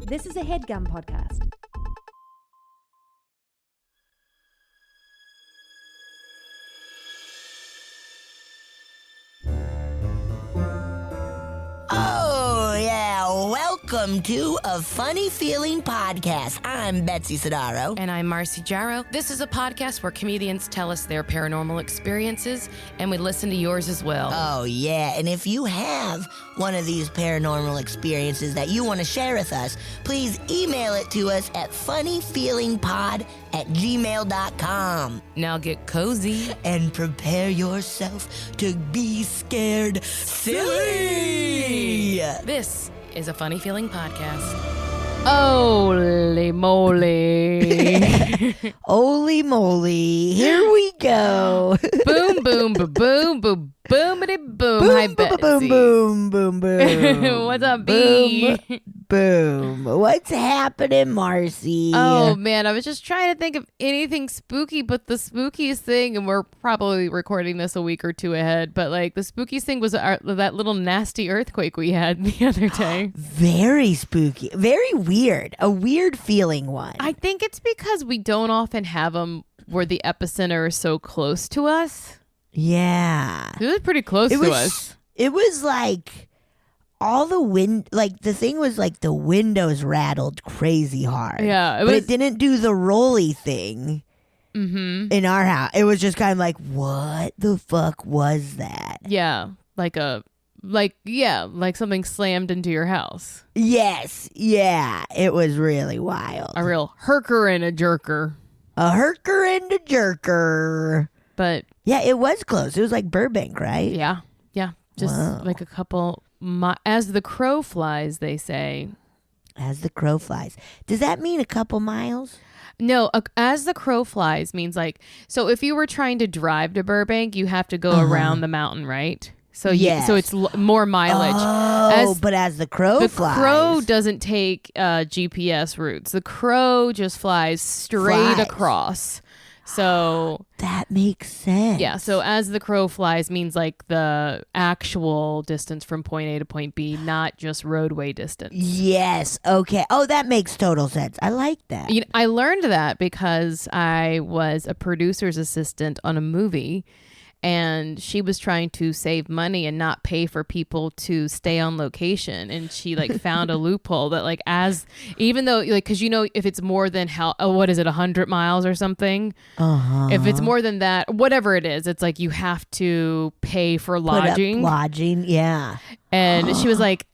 This is a HeadGum podcast. Oh, yeah. Welcome to A Funny Feeling Podcast. I'm Betsy Sidaro. And I'm Marcy Jarrow. This is a podcast where comedians tell us their paranormal experiences, and we listen to yours as well. Oh, yeah. And if you have one of these paranormal experiences that you want to share with us, please email it to us at funnyfeelingpod@gmail.com. Now get cozy. And prepare yourself to be scared silly. This is a Funny Feeling podcast. Holy moly. Holy moly. Here we go. Boom, boom, ba boom, boom, boomity boom. Hi, Betsy. Boom, boom, boom, boom. What's up, B? Boom. What's happening, Marcy? Oh, man, I was just trying to think of anything spooky, but the spookiest thing, and we're probably recording this a week or two ahead, but like the spookiest thing was that little nasty earthquake we had the other day. Very spooky. Very weird. A weird feeling one. I think it's because we don't often have them where the epicenter is so close to us. Yeah. It was pretty close to us. It was like all the the thing was like the windows rattled crazy hard. Yeah. But it didn't do the rolly thing in our house. It was just kind of like, what the fuck was that? Yeah. Like something slammed into your house. Yes. Yeah. It was really wild. A real herker and a jerker. A herker and a jerker. But yeah, it was close. It was like Burbank, right? yeah. Just like a couple, as the crow flies, they say. As the crow flies. Does that mean a couple miles? No, as the crow flies means like, so if you were trying to drive to Burbank, you have to go around the mountain, right? So yes. So it's more mileage. Oh, but as the crow flies. The crow doesn't take GPS routes. The crow just flies straight across. So that makes sense. Yeah. So as the crow flies means like the actual distance from point A to point B, not just roadway distance. Yes. Okay. Oh, that makes total sense. I like that. I learned that because I was a producer's assistant on a movie. And she was trying to save money and not pay for people to stay on location. And she like found a loophole that like even though like, cause if it's more than 100 miles or something, if it's more than that, whatever it is, it's like you have to pay for lodging. Lodging. Yeah. And she was like,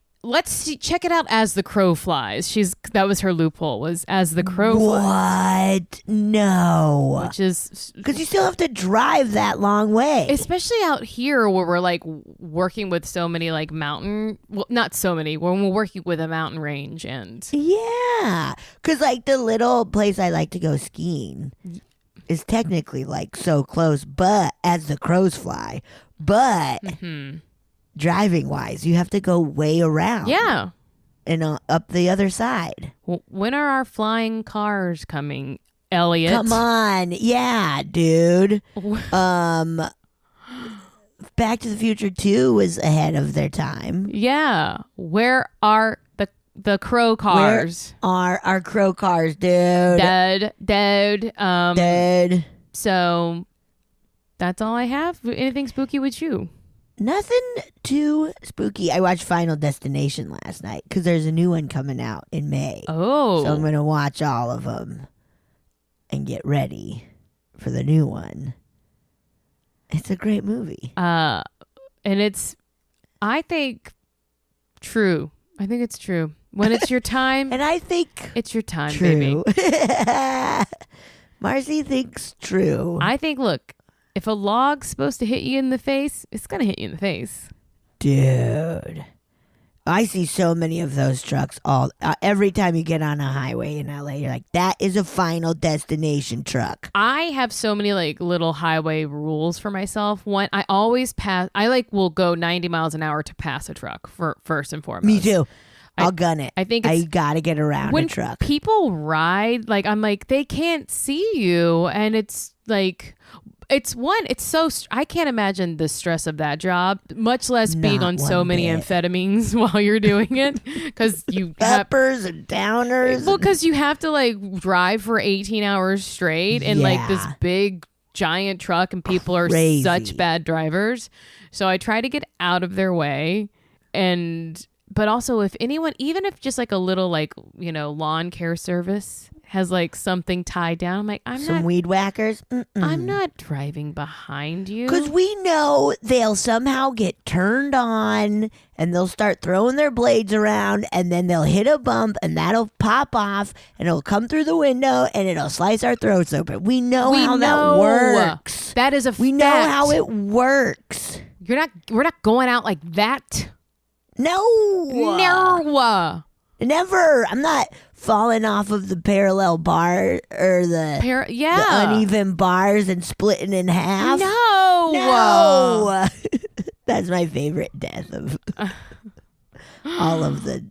check it out as the crow flies. That was her loophole, was as the crow flies. What? No. Which is because you still have to drive that long way, especially out here where we're like working with so many like not so many, when we're working with a mountain range. And yeah, because like the little place I like to go skiing is technically like so close, but as the crows fly, but driving wise, you have to go way around. Yeah. And up the other side. When are our flying cars coming, Elliot? Come on. Yeah, dude. Back to the Future 2 was ahead of their time. Yeah. Where are the crow cars? Where are our crow cars, dude? Dead. Dead. So that's all I have. Anything spooky with you? Nothing too spooky. I watched Final Destination last night because there's a new one coming out in May. Oh. So I'm going to watch all of them and get ready for the new one. It's a great movie. And it's, I think, true. I think it's true. When it's your time. And I think it's your time, true. baby. Marcy thinks true. I think, look. If a log's supposed to hit you in the face, it's going to hit you in the face. Dude. I see so many of those trucks every time you get on a highway in LA. You're like, that is a Final Destination truck. I have so many like little highway rules for myself. One, I always pass. I will go 90 miles an hour to pass a truck first and foremost. Me too. I'll gun it. I think I gotta get around a truck. When people ride, like I'm like, they can't see you, and it's like, it's so I can't imagine the stress of that job, much less being Not on so one many bit. amphetamines while you're doing it, because you have Uppers and downers. well, because you have to like drive for 18 hours straight in like this Yeah. big giant truck, and people are Crazy. such bad drivers. So I try to get out of their way, but also if anyone, even if just like a little like, you know, lawn care service has like something tied down, I'm like, Some weed whackers. I'm not driving behind you. Because we know they'll somehow get turned on and they'll start throwing their blades around and then they'll hit a bump and that'll pop off and it'll come through the window and it'll slice our throats open. We know how that works. That is a We know fact. how it works. We're not going out like that. No. Never. I'm not falling off of the parallel bar or the uneven bars and splitting in half. No. That's my favorite death of all of the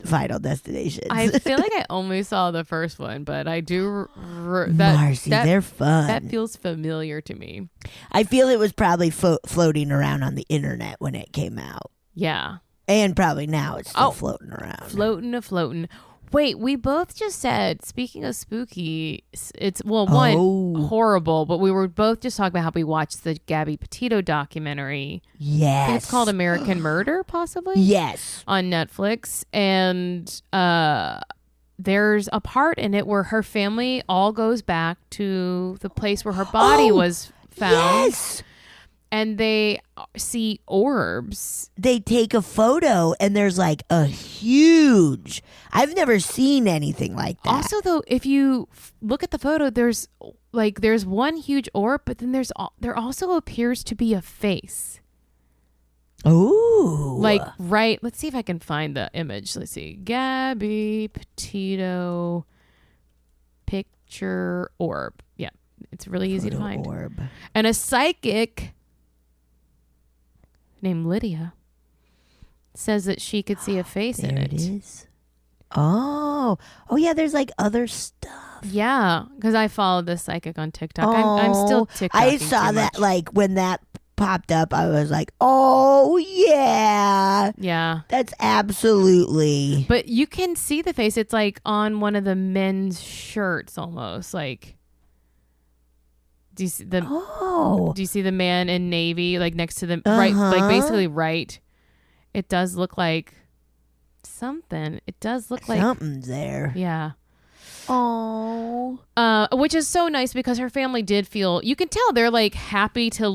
Final Destinations. I feel like I only saw the first one, but I do Marcy, they're fun. That feels familiar to me. I feel it was probably floating around on the internet when it came out. Yeah. And probably now it's still floating around. Floating. Wait, we both just said, speaking of spooky, it's, one, horrible, but we were both just talking about how we watched the Gabby Petito documentary. Yes. I think it's called American Murder, possibly? Yes. On Netflix. And there's a part in it where her family all goes back to the place where her body was found. Yes. And they see orbs. They take a photo and there's like a huge, I've never seen anything like that. Also, though, if you look at the photo, there's one huge orb, but then there also appears to be a face. Ooh. Like, right. Let's see if I can find the image. Let's see. Gabby Petito picture orb. Yeah. It's really easy to find. Orb. And a psychic named Lydia says that she could see a face in it. There it is. Oh yeah, there's like other stuff. Yeah, because I followed this psychic on TikTok. I'm still TikToking. I saw that like when that popped up, I was like, oh yeah. Yeah. That's absolutely. But you can see the face. It's like on one of the men's shirts almost. Like, do you see the do you see the man in navy like next to the right, like basically right? It does look like something. It does look like something's there. Yeah. Oh. Which is so nice because her family did feel, you can tell they're like happy to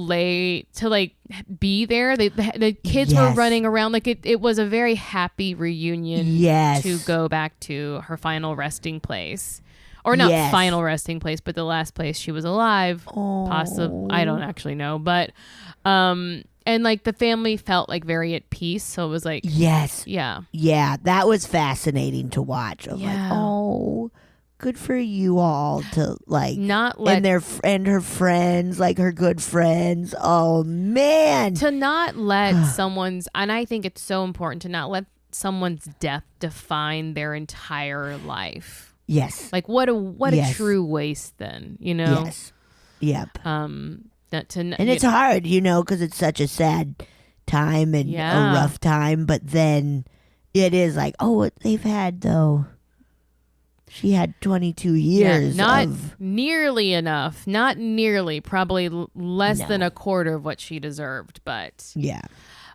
be there. The kids were running around like it was a very happy reunion. Yes. To go back to her final resting place. Or not final resting place, but the last place she was alive. Possibly, I don't actually know, but and like the family felt like very at peace, so it was like yeah, that was fascinating to watch. I'm like, oh, good for you all to like not let and her friends, like her good friends. Oh man, to not let someone's, and I think it's so important to not let someone's death define their entire life. Yes. Like what a true waste then, you know? Yes. Yep. And it's hard, because it's such a sad time and a rough time, but then it is like, what they've had though. She had 22 years. Not nearly enough. Not nearly. Probably less than a quarter of what she deserved, but yeah.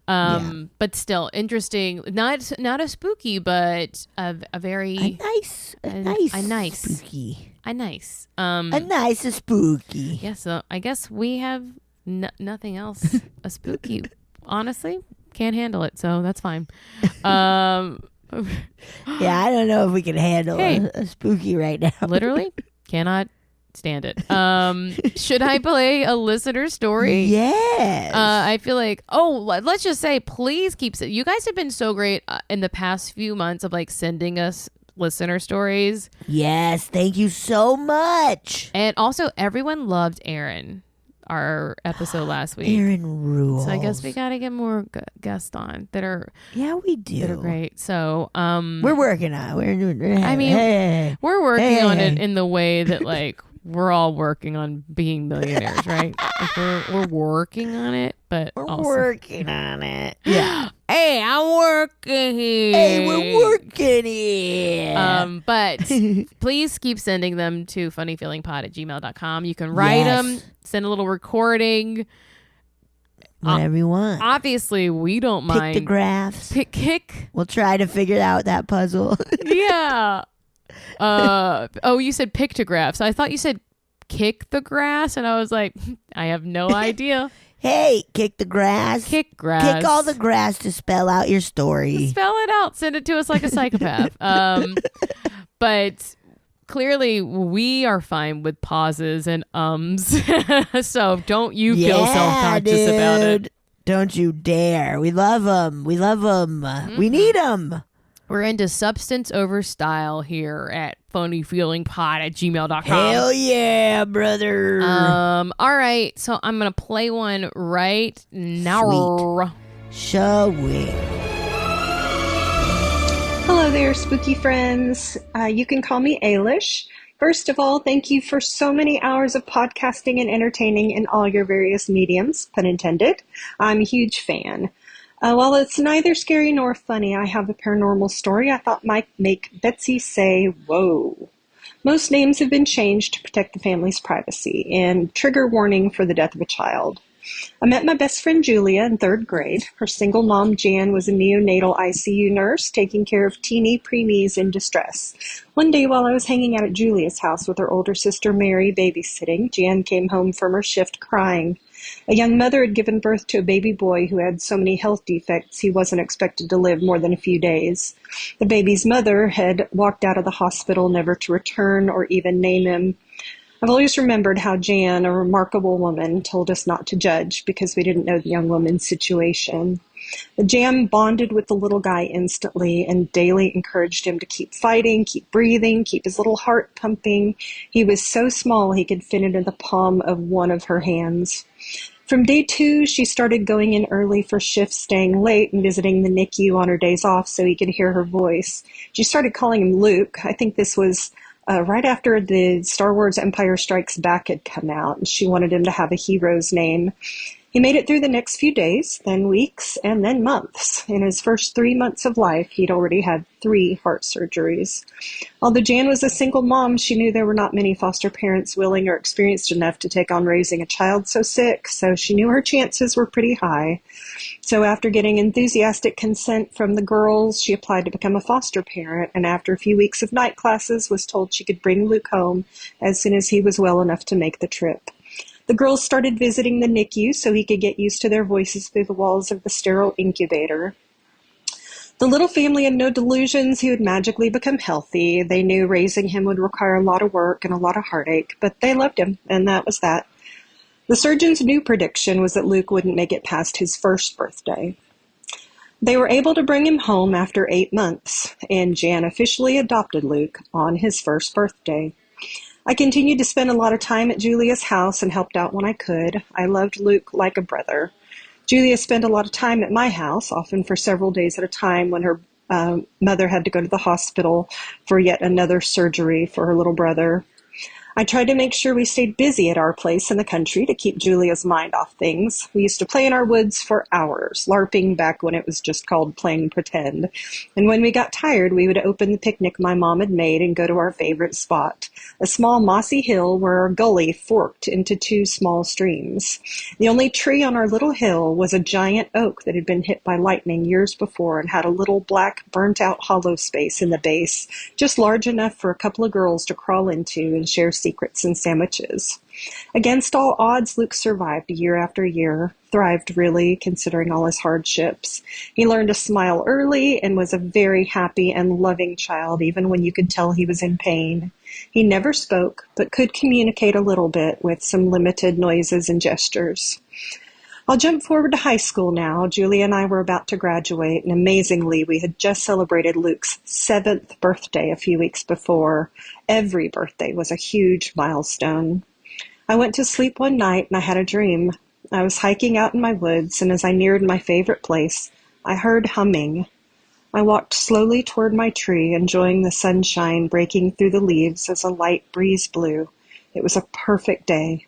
But still interesting. Not a spooky, but a nice spooky. A nice spooky. Yeah. So I guess we have nothing else. A spooky. Honestly, can't handle it. So that's fine. Yeah, I don't know if we can handle a spooky right now. Literally cannot stand it. Should I play a listener story? Yes. I feel like, let's just say, please keep you guys have been so great in the past few months of like sending us listener stories. Yes, thank you so much. And also everyone loved Aaron, our episode last week. Aaron rules. So I guess we got to get more guests on that are we do. That are great. So we're working on it. We're working on it in the way that like we're all working on being millionaires, right? Like we're working on it, but We're also, working on it. Yeah. hey, I'm working here. Hey, we're working here. But please keep sending them to funnyfeelingpod@gmail.com. You can write them, send a little recording. Whatever you want. Obviously, we don't mind. Pick the graphs. Kick. We'll try to figure out that puzzle. Yeah. You said pictographs. I thought you said kick the grass, and I was like, I have no idea. Hey, kick the grass. Kick grass. Kick all the grass to spell out your story. Spell it out. Send it to us like a psychopath. But clearly, we are fine with pauses and ums. So don't you feel self-conscious about it. Don't you dare. We love them. We love them. We need them. We're into substance over style here at funnyfeelingpod@gmail.com. Hell yeah, brother. All right. So I'm going to play one right now. Shall we? Hello there, spooky friends. You can call me Aylish. First of all, thank you for so many hours of podcasting and entertaining in all your various mediums, pun intended. I'm a huge fan. While it's neither scary nor funny, I have a paranormal story I thought might make Betsy say, whoa. Most names have been changed to protect the family's privacy, and trigger warning for the death of a child. I met my best friend Julia in 3rd grade. Her single mom, Jan, was a neonatal ICU nurse taking care of teeny preemies in distress. One day while I was hanging out at Julia's house with her older sister Mary babysitting, Jan came home from her shift crying. A young mother had given birth to a baby boy who had so many health defects he wasn't expected to live more than a few days. The baby's mother had walked out of the hospital never to return or even name him. I've always remembered how Jan, a remarkable woman, told us not to judge because we didn't know the young woman's situation. Jan bonded with the little guy instantly and daily encouraged him to keep fighting, keep breathing, keep his little heart pumping. He was so small he could fit into the palm of one of her hands. From day 2, she started going in early for shifts, staying late, and visiting the NICU on her days off so he could hear her voice. She started calling him Luke. I think this was right after the Star Wars Empire Strikes Back had come out, and she wanted him to have a hero's name. He made it through the next few days, then weeks, and then months. In his first 3 months of life, he'd already had 3 heart surgeries. Although Jan was a single mom, she knew there were not many foster parents willing or experienced enough to take on raising a child so sick, so she knew her chances were pretty high. So after getting enthusiastic consent from the girls, she applied to become a foster parent, and after a few weeks of night classes, was told she could bring Luke home as soon as he was well enough to make the trip. The girls started visiting the NICU so he could get used to their voices through the walls of the sterile incubator. The little family had no delusions he would magically become healthy. They knew raising him would require a lot of work and a lot of heartache, but they loved him, and that was that. The surgeon's new prediction was that Luke wouldn't make it past his 1st birthday. They were able to bring him home after 8 months, and Jan officially adopted Luke on his 1st birthday. I continued to spend a lot of time at Julia's house and helped out when I could. I loved Luke like a brother. Julia spent a lot of time at my house, often for several days at a time when her mother had to go to the hospital for yet another surgery for her little brother. I tried to make sure we stayed busy at our place in the country to keep Julia's mind off things. We used to play in our woods for hours, LARPing back when it was just called playing pretend. And when we got tired, we would open the picnic my mom had made and go to our favorite spot, a small mossy hill where our gully forked into 2 small streams. The only tree on our little hill was a giant oak that had been hit by lightning years before and had a little black burnt-out hollow space in the base, just large enough for a couple of girls to crawl into and share secrets and sandwiches. Against all odds, Luke survived year after year, thrived really, considering all his hardships. He learned to smile early and was a very happy and loving child, even when you could tell he was in pain. He never spoke, but could communicate a little bit with some limited noises and gestures. I'll jump forward to high school now. Julia and I were about to graduate, and amazingly, we had just celebrated Luke's 7th birthday a few weeks before. Every birthday was a huge milestone. I went to sleep one night, and I had a dream. I was hiking out in my woods, and as I neared my favorite place, I heard humming. I walked slowly toward my tree, enjoying the sunshine breaking through the leaves as a light breeze blew. It was a perfect day.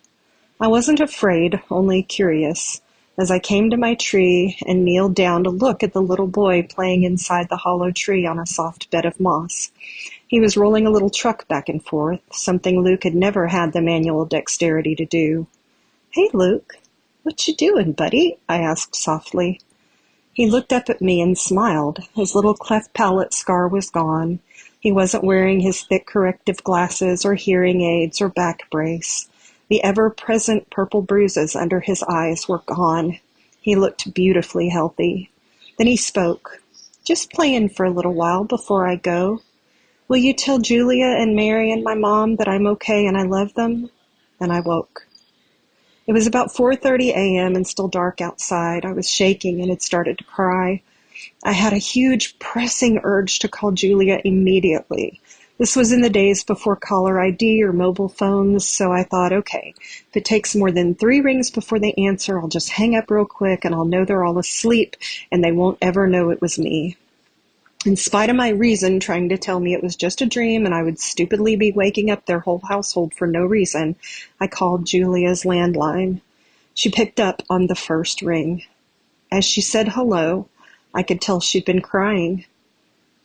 I wasn't afraid, only curious, as I came to my tree and kneeled down to look at the little boy playing inside the hollow tree on a soft bed of moss. He was rolling a little truck back and forth, something Luke had never had the manual dexterity to do. "Hey, Luke, what you doing, buddy?" I asked softly. He looked up at me and smiled. His little cleft palate scar was gone. He wasn't wearing his thick corrective glasses or hearing aids or back brace. The ever-present purple bruises under his eyes were gone. He looked beautifully healthy. Then he spoke. "Just playing for a little while before I go. Will you tell Julia and Mary and my mom that I'm okay and I love them?" And I woke. It was about 4:30 a.m. and still dark outside. I was shaking and had started to cry. I had a huge, pressing urge to call Julia immediately. This was in the days before caller ID or mobile phones, so I thought, okay, if it takes more than 3 rings before they answer, I'll just hang up real quick and I'll know they're all asleep and they won't ever know it was me. In spite of my reason trying to tell me it was just a dream and I would stupidly be waking up their whole household for no reason, I called Julia's landline. She picked up on the first ring. As she said hello, I could tell she'd been crying.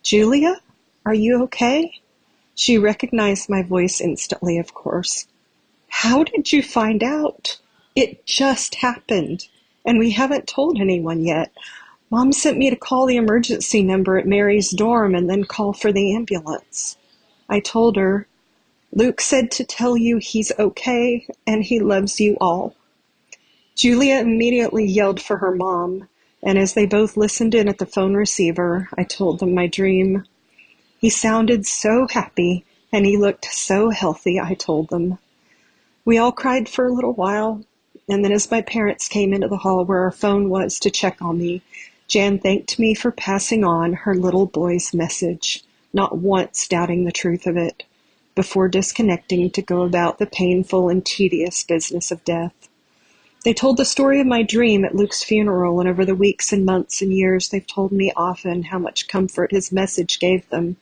"Julia, are you okay?" She recognized my voice instantly, of course. "How did you find out?" "It just happened, and we haven't told anyone yet. Mom sent me to call the emergency number at Mary's dorm and then call for the ambulance. I told her, Luke said to tell you he's okay and he loves you all." Julia immediately yelled for her mom, and as they both listened in at the phone receiver, I told them my dream. "He sounded so happy, and he looked so healthy," I told them. We all cried for a little while, and then as my parents came into the hall where our phone was to check on me, Jan thanked me for passing on her little boy's message, not once doubting the truth of it, before disconnecting to go about the painful and tedious business of death. They told the story of my dream at Luke's funeral, and over the weeks and months and years they've told me often how much comfort his message gave them.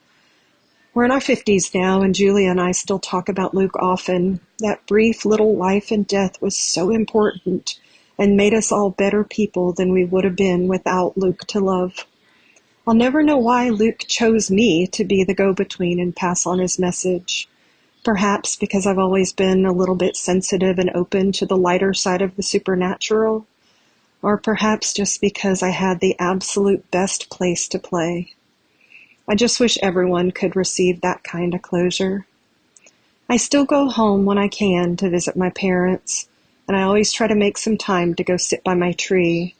We're in our 50s now, and Julia and I still talk about Luke often. That brief little life and death was so important and made us all better people than we would have been without Luke to love. I'll never know why Luke chose me to be the go-between and pass on his message. Perhaps because I've always been a little bit sensitive and open to the lighter side of the supernatural, or perhaps just because I had the absolute best place to play. I just wish everyone could receive that kind of closure. I still go home when I can to visit my parents, and I always try to make some time to go sit by my tree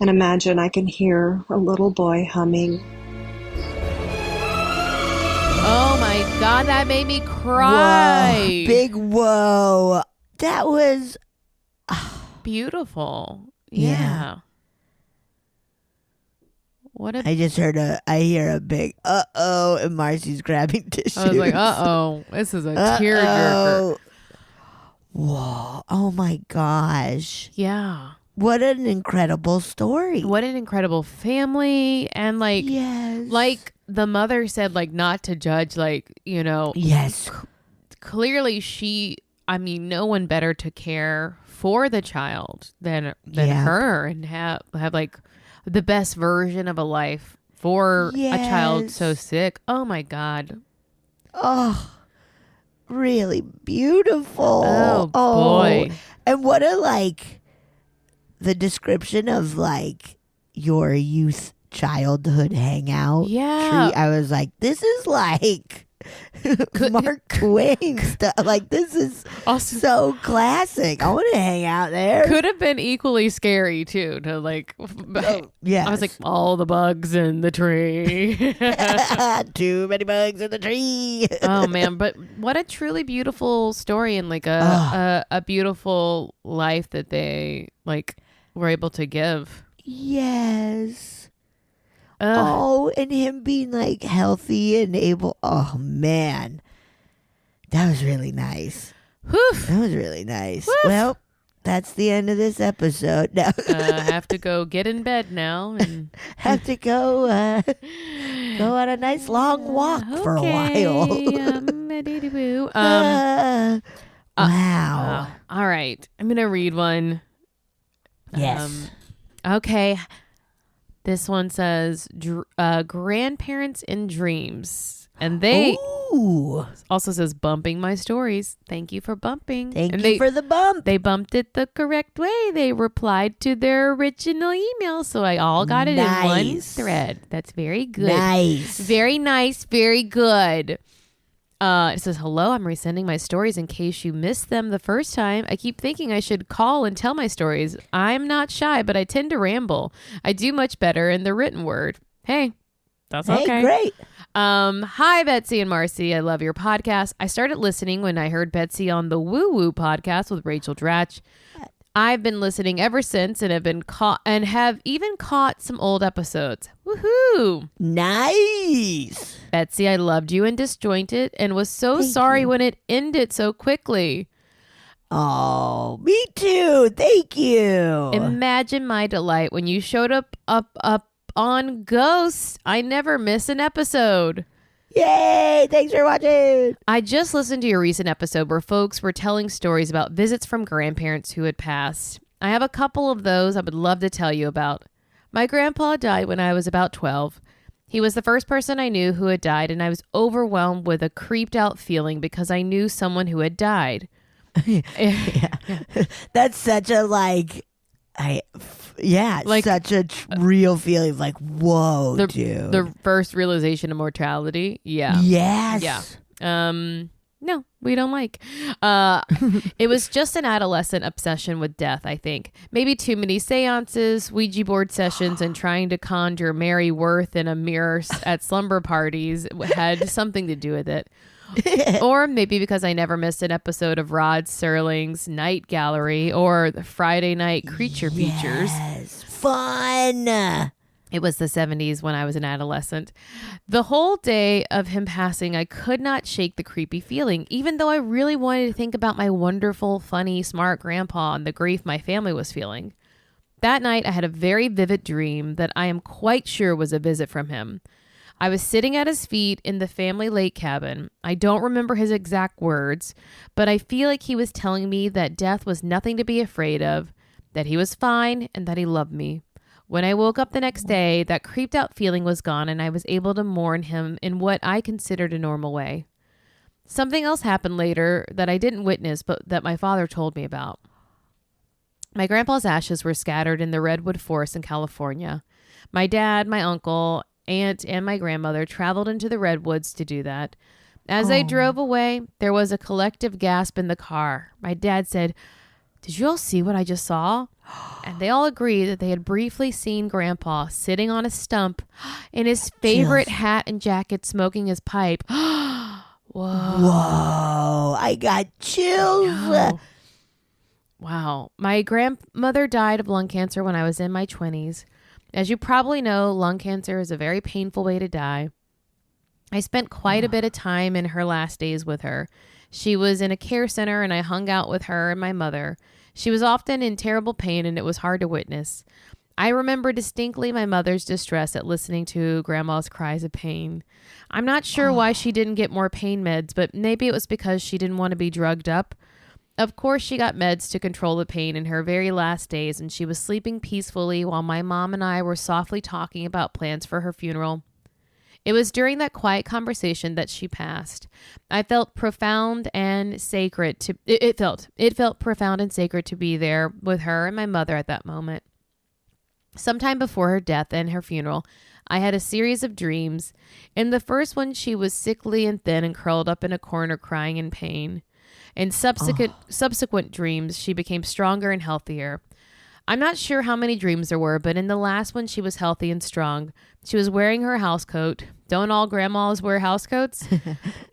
and imagine I can hear a little boy humming. Oh my God, that made me cry. Whoa, big whoa. That was beautiful. Yeah. Yeah. What a I hear a big uh-oh, and Marcy's grabbing tissues. I was like, uh-oh, this is a tearjerker. Whoa, oh my gosh. Yeah. What an incredible story. What an incredible family. And yes. like the mother said, like, not to judge, like, you know. Yes. Clearly no one better to care for the child than her, and have like the best version of a life for a child so sick. Oh my God. Oh, really beautiful. Oh boy. And what the description of your youth childhood hangout tree. I was like, this is like Mark Twain stuff. Like, this is also so classic. I want to hang out there. Could have been equally scary too. To yeah. I was like, all the bugs in the tree. Too many bugs in the tree. Oh man, but what a truly beautiful story, and a beautiful life that they were able to give. Yes. Oh, and him being healthy and able. Oh man, that was really nice. Whew. That was really nice. Woof. Well, that's the end of this episode. No. Have to go get in bed now and have to go on a nice long walk for a while. Wow. All right. I'm going to read one. Yes. Okay. This one says grandparents in dreams. And they Ooh. also says bumping my stories. Thank you for bumping. Thank you for the bump. They bumped it the correct way. They replied to their original email. So I all got it in one thread. That's very good. Nice. Very nice. Very good. It says, hello, I'm resending my stories in case you missed them the first time. I keep thinking I should call and tell my stories. I'm not shy, but I tend to ramble. I do much better in the written word. Hey, that's okay. Hey, great. Hi, Betsy and Marcy. I love your podcast. I started listening when I heard Betsy on the Woo Woo podcast with Rachel Dratch. I've been listening ever since and have even caught some old episodes. Woohoo! Nice. Betsy, I loved you in Disjointed and was so Thank sorry you. when it ended so quickly. Oh, me too. Thank you. Imagine my delight when you showed up on Ghosts. I never miss an episode. Yay. Thanks for watching. I just listened to your recent episode where folks were telling stories about visits from grandparents who had passed. I have a couple of those I would love to tell you about. My grandpa died when I was about 12. He was the first person I knew who had died, and I was overwhelmed with a creeped out feeling because I knew someone who had died. That's such a such a real feeling. Like, whoa, dude. The first realization of mortality. Yeah. Yes. Yeah. No, we don't like. It was just an adolescent obsession with death, I think. Maybe too many seances, Ouija board sessions, and trying to conjure Mary Worth in a mirror at slumber parties had something to do with it. Or maybe because I never missed an episode of Rod Serling's Night Gallery or the Friday Night Creature Features. Yes. Fun. It was the 70s when I was an adolescent. The whole day of him passing, I could not shake the creepy feeling, even though I really wanted to think about my wonderful, funny, smart grandpa and the grief my family was feeling. That night, I had a very vivid dream that I am quite sure was a visit from him. I was sitting at his feet in the family lake cabin. I don't remember his exact words, but I feel like he was telling me that death was nothing to be afraid of, that he was fine, and that he loved me. When I woke up the next day, that creeped out feeling was gone, and I was able to mourn him in what I considered a normal way. Something else happened later that I didn't witness, but that my father told me about. My grandpa's ashes were scattered in the redwood forest in California. My dad, my uncle, aunt, and my grandmother traveled into the redwoods to do that. As they drove away, there was a collective gasp in the car. My dad said, "Did you all see what I just saw?" And they all agreed that they had briefly seen Grandpa sitting on a stump in his favorite hat and jacket, smoking his pipe. Whoa. Whoa. I got chills. No. Wow. My grandmother died of lung cancer when I was in my 20s. As you probably know, lung cancer is a very painful way to die. I spent quite a bit of time in her last days with her. She was in a care center, and I hung out with her and my mother. She was often in terrible pain, and it was hard to witness. I remember distinctly my mother's distress at listening to Grandma's cries of pain. I'm not sure why she didn't get more pain meds, but maybe it was because she didn't want to be drugged up. Of course, she got meds to control the pain in her very last days, and she was sleeping peacefully while my mom and I were softly talking about plans for her funeral. It was during that quiet conversation that she passed. I felt profound and sacred to it felt profound and sacred to be there with her and my mother at that moment. Sometime before her death and her funeral, I had a series of dreams. In the first one, she was sickly and thin and curled up in a corner crying in pain. In subsequent dreams, she became stronger and healthier. I'm not sure how many dreams there were, but in the last one, she was healthy and strong. She was wearing her housecoat. Don't all grandmas wear housecoats?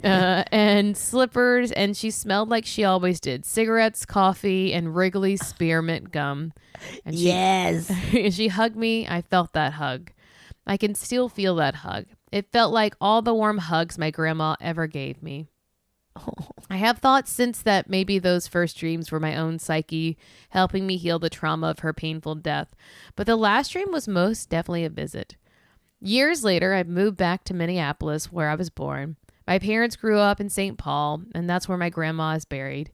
And slippers, and she smelled like she always did. Cigarettes, coffee, and Wrigley spearmint gum. And Yes. she hugged me. I felt that hug. I can still feel that hug. It felt like all the warm hugs my grandma ever gave me. I have thought since that maybe those first dreams were my own psyche, helping me heal the trauma of her painful death. But the last dream was most definitely a visit. Years later, I moved back to Minneapolis, where I was born. My parents grew up in St. Paul, and that's where my grandma is buried.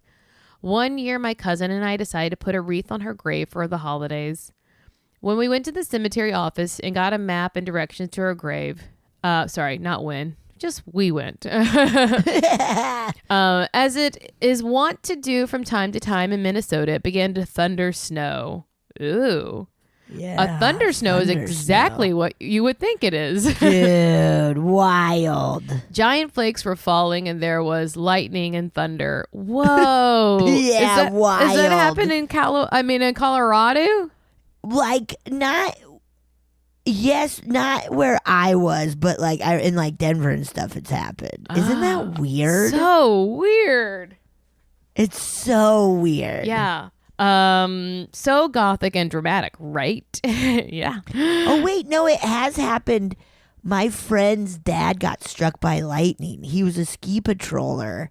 One year, my cousin and I decided to put a wreath on her grave for the holidays. When we went to the cemetery office and got a map and directions to her grave, sorry, not when, just we went. As it is wont to do from time to time in Minnesota, it began to thunder snow. Ooh. Yeah. A thunder snow is exactly what you would think it is. Dude, wild. Giant flakes were falling and there was lightning and thunder. Whoa. Yeah, wild. Does that happen in Colorado? Like, not where I was, but like in like Denver and stuff it's happened. Isn't that weird? So weird. It's so weird. Yeah. So gothic and dramatic, right? Yeah. Oh wait, no, it has happened. My friend's dad got struck by lightning. He was a ski patroller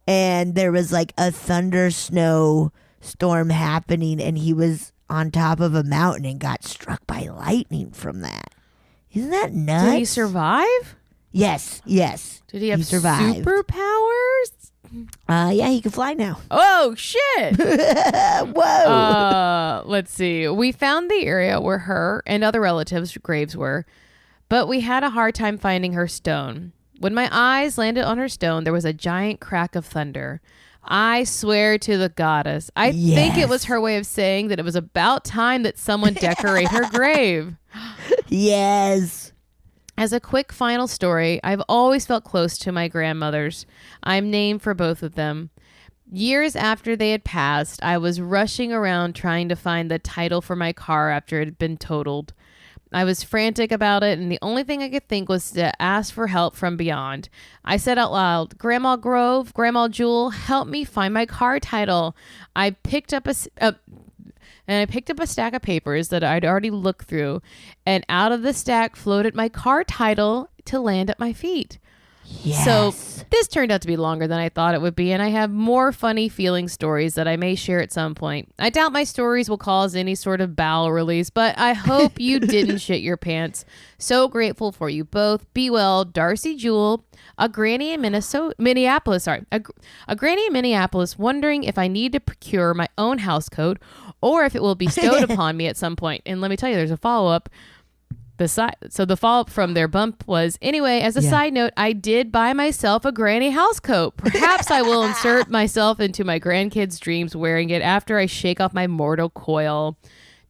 and there was like a thunder snow storm happening and he was on top of a mountain and got struck by lightning from that. Isn't that nuts? Did he survive? Yes. Did he have survived. superpowers? Yeah, he can fly now. Oh, shit. Whoa. Let's see. We found the area where her and other relatives' graves were, but we had a hard time finding her stone. When my eyes landed on her stone, there was a giant crack of thunder. I swear to the goddess. I think it was her way of saying that it was about time that someone decorate her grave. Yes. As a quick final story, I've always felt close to my grandmothers. I'm named for both of them. Years after they had passed, I was rushing around trying to find the title for my car after it had been totaled. I was frantic about it, and the only thing I could think was to ask for help from beyond. I said out loud, Grandma Grove, Grandma Juhl, help me find my car title. I picked up a stack of papers that I'd already looked through, and out of the stack floated my car title to land at my feet. Yes. So this turned out to be longer than I thought it would be, and I have more funny feeling stories that I may share at some point. I doubt my stories will cause any sort of bowel release, but I hope you didn't shit your pants. So grateful for you both. Be well, Darcy Juhl, a granny in Minneapolis, wondering if I need to procure my own house coat or if it will be bestowed upon me at some point. And let me tell you, there's a follow-up. So the follow-up from their bump was, anyway, as a side note, I did buy myself a granny house coat. Perhaps I will insert myself into my grandkids' dreams wearing it after I shake off my mortal coil.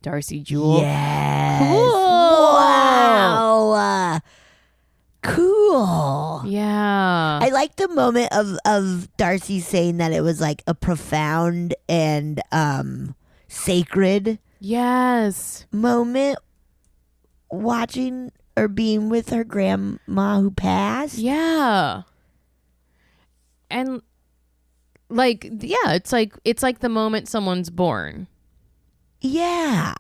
Darcy Juhl. Yes. Cool. Wow. Cool. Yeah. I like the moment of Darcy saying that it was like a profound and sacred moment watching or being with her grandma who passed. Yeah. And it's like the moment someone's born. Yeah.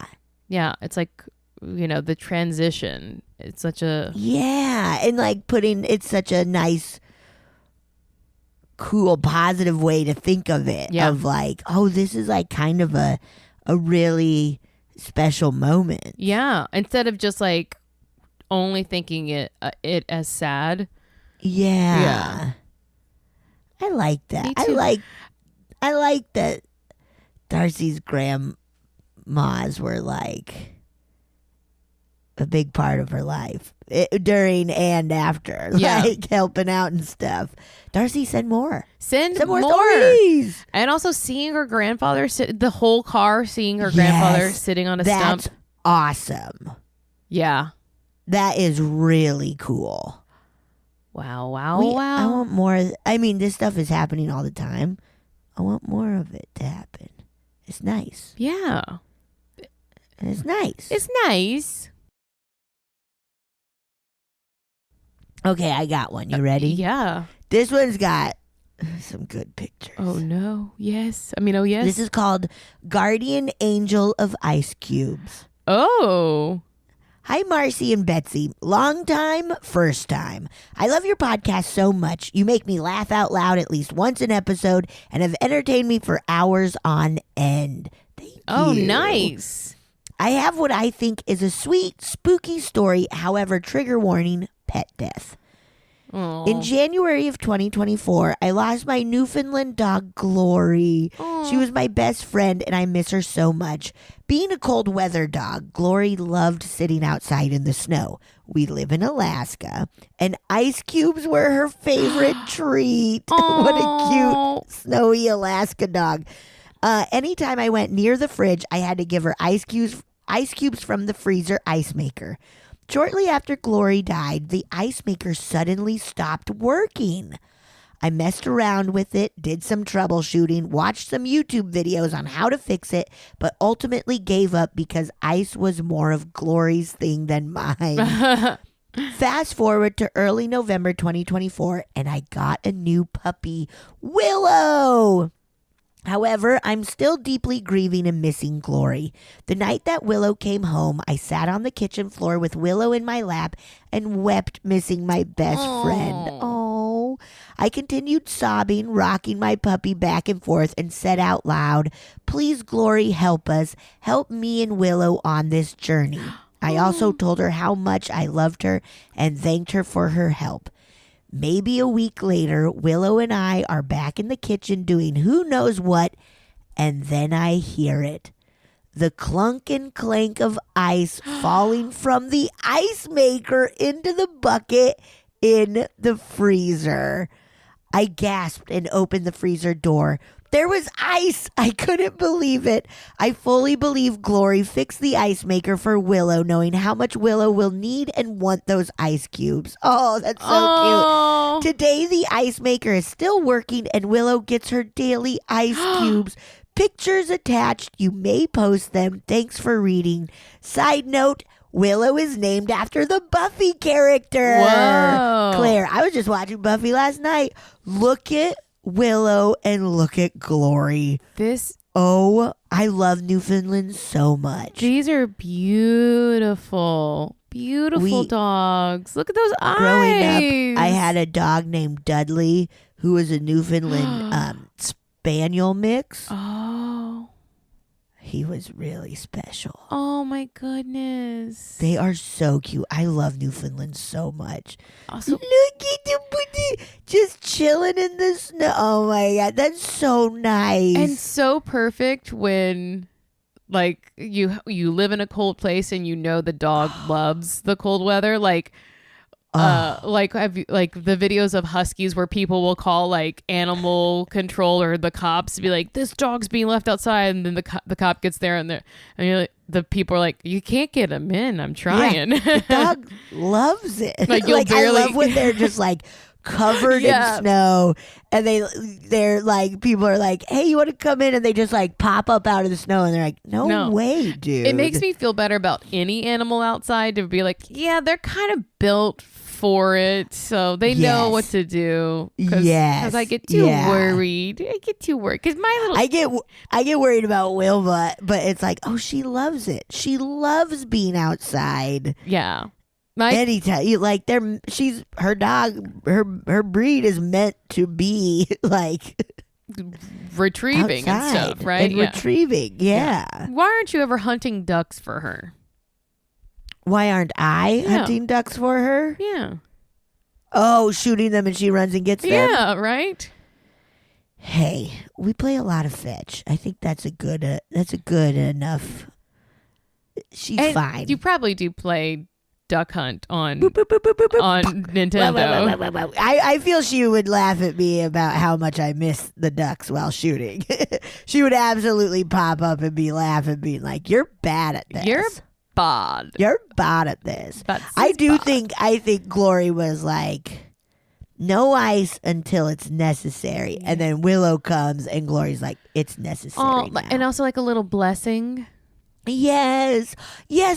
Yeah, it's like, the transition. It's such a and like it's such a nice, cool, positive way to think of it. Yeah. Of like, oh, this is like kind of a really special moment. Yeah, instead of just like only thinking it as sad. Yeah. I like that. Me too. I like that Darcy's grandmas were like a big part of her life during and after, like helping out and stuff. Darcy, send more. Send more more stories. And also seeing her grandfather the whole car, seeing her grandfather sitting on a stump. That's awesome. Yeah. That is really cool. Wow. Wow. I want more. I mean, this stuff is happening all the time. I want more of it to happen. It's nice. Yeah. It's nice. It's nice. Okay, I got one. You ready? Yeah. This one's got some good pictures. Oh, no. Yes. Oh, yes. This is called Guardian Angel of Ice Cubes. Oh. Hi, Marcy and Betsy. Long time, first time. I love your podcast so much. You make me laugh out loud at least once an episode and have entertained me for hours on end. Thank you. Oh, nice. I have what I think is a sweet, spooky story. However, trigger warning, pet death. In January of 2024, I lost my Newfoundland dog, Glory. She was my best friend, and I miss her so much. Being a cold weather dog, Glory loved sitting outside in the snow. We live in Alaska, and ice cubes were her favorite treat. What a cute, snowy Alaska dog. Anytime I went near the fridge, I had to give her ice cubes from the freezer ice maker. Shortly after Glory died, the ice maker suddenly stopped working. I messed around with it, did some troubleshooting, watched some YouTube videos on how to fix it, but ultimately gave up because ice was more of Glory's thing than mine. Fast forward to early November 2024, and I got a new puppy, Willow. However, I'm still deeply grieving and missing Glory. The night that Willow came home, I sat on the kitchen floor with Willow in my lap and wept, missing my best friend. Oh, I continued sobbing, rocking my puppy back and forth, and said out loud, "Please, Glory, help us. Help me and Willow on this journey." I also told her how much I loved her and thanked her for her help. Maybe a week later, Willow and I are back in the kitchen doing who knows what, and then I hear it. The clunk and clank of ice falling from the ice maker into the bucket in the freezer. I gasped and opened the freezer door. There was ice. I couldn't believe it. I fully believe Glory fixed the ice maker for Willow, knowing how much Willow will need and want those ice cubes. Oh, that's so cute. Today, the ice maker is still working, and Willow gets her daily ice cubes. Pictures attached. You may post them. Thanks for reading. Side note, Willow is named after the Buffy character. Whoa. Claire, I was just watching Buffy last night. Look at Willow and look at Glory. Oh, I love Newfoundland so much. These are beautiful dogs. Look at those eyes. Growing up, I had a dog named Dudley who was a Newfoundland Spaniel mix. Oh. He was really special. Oh my goodness. They are so cute. I love Newfoundland so much. Also, Look at the booty just chilling in the snow. Oh my God, that's so nice. and so perfect when like you live in a cold place and you know the dog loves the cold weather. Like the videos of huskies where people will call like animal control or the cops to be like, this dog's being left outside, and then the cop gets there and you're like, the people are like, you can't get him in. I'm trying. Yeah, the dog loves it. Like, I love when they're just like covered in snow, and they're like, people are like, hey, you want to come in, and they just like pop up out of the snow, and they're like, no way, dude. It makes me feel better about any animal outside to be like, yeah, they're kind of built for it, so they know what to do. Because I get too worried. Because my little I get worried about Wilma, but it's like, oh, she loves it. She loves being outside. Yeah. Anytime she's her dog, her breed is meant to be like retrieving and stuff, right? And retrieving, yeah. Why aren't you ever hunting ducks for her? Why aren't I hunting ducks for her? Yeah. Oh, shooting them and she runs and gets them? Yeah, right? Hey, we play a lot of fetch. I think that's a good enough. She's fine. You probably do play Duck Hunt on Nintendo. I feel she would laugh at me about how much I miss the ducks while shooting. She would absolutely pop up and be laughing, being like, you're bad at this. You're bad at this. I think Glory was like, no ice until it's necessary. And then Willow comes and Glory's like, it's necessary now. And also like a little blessing. Yes,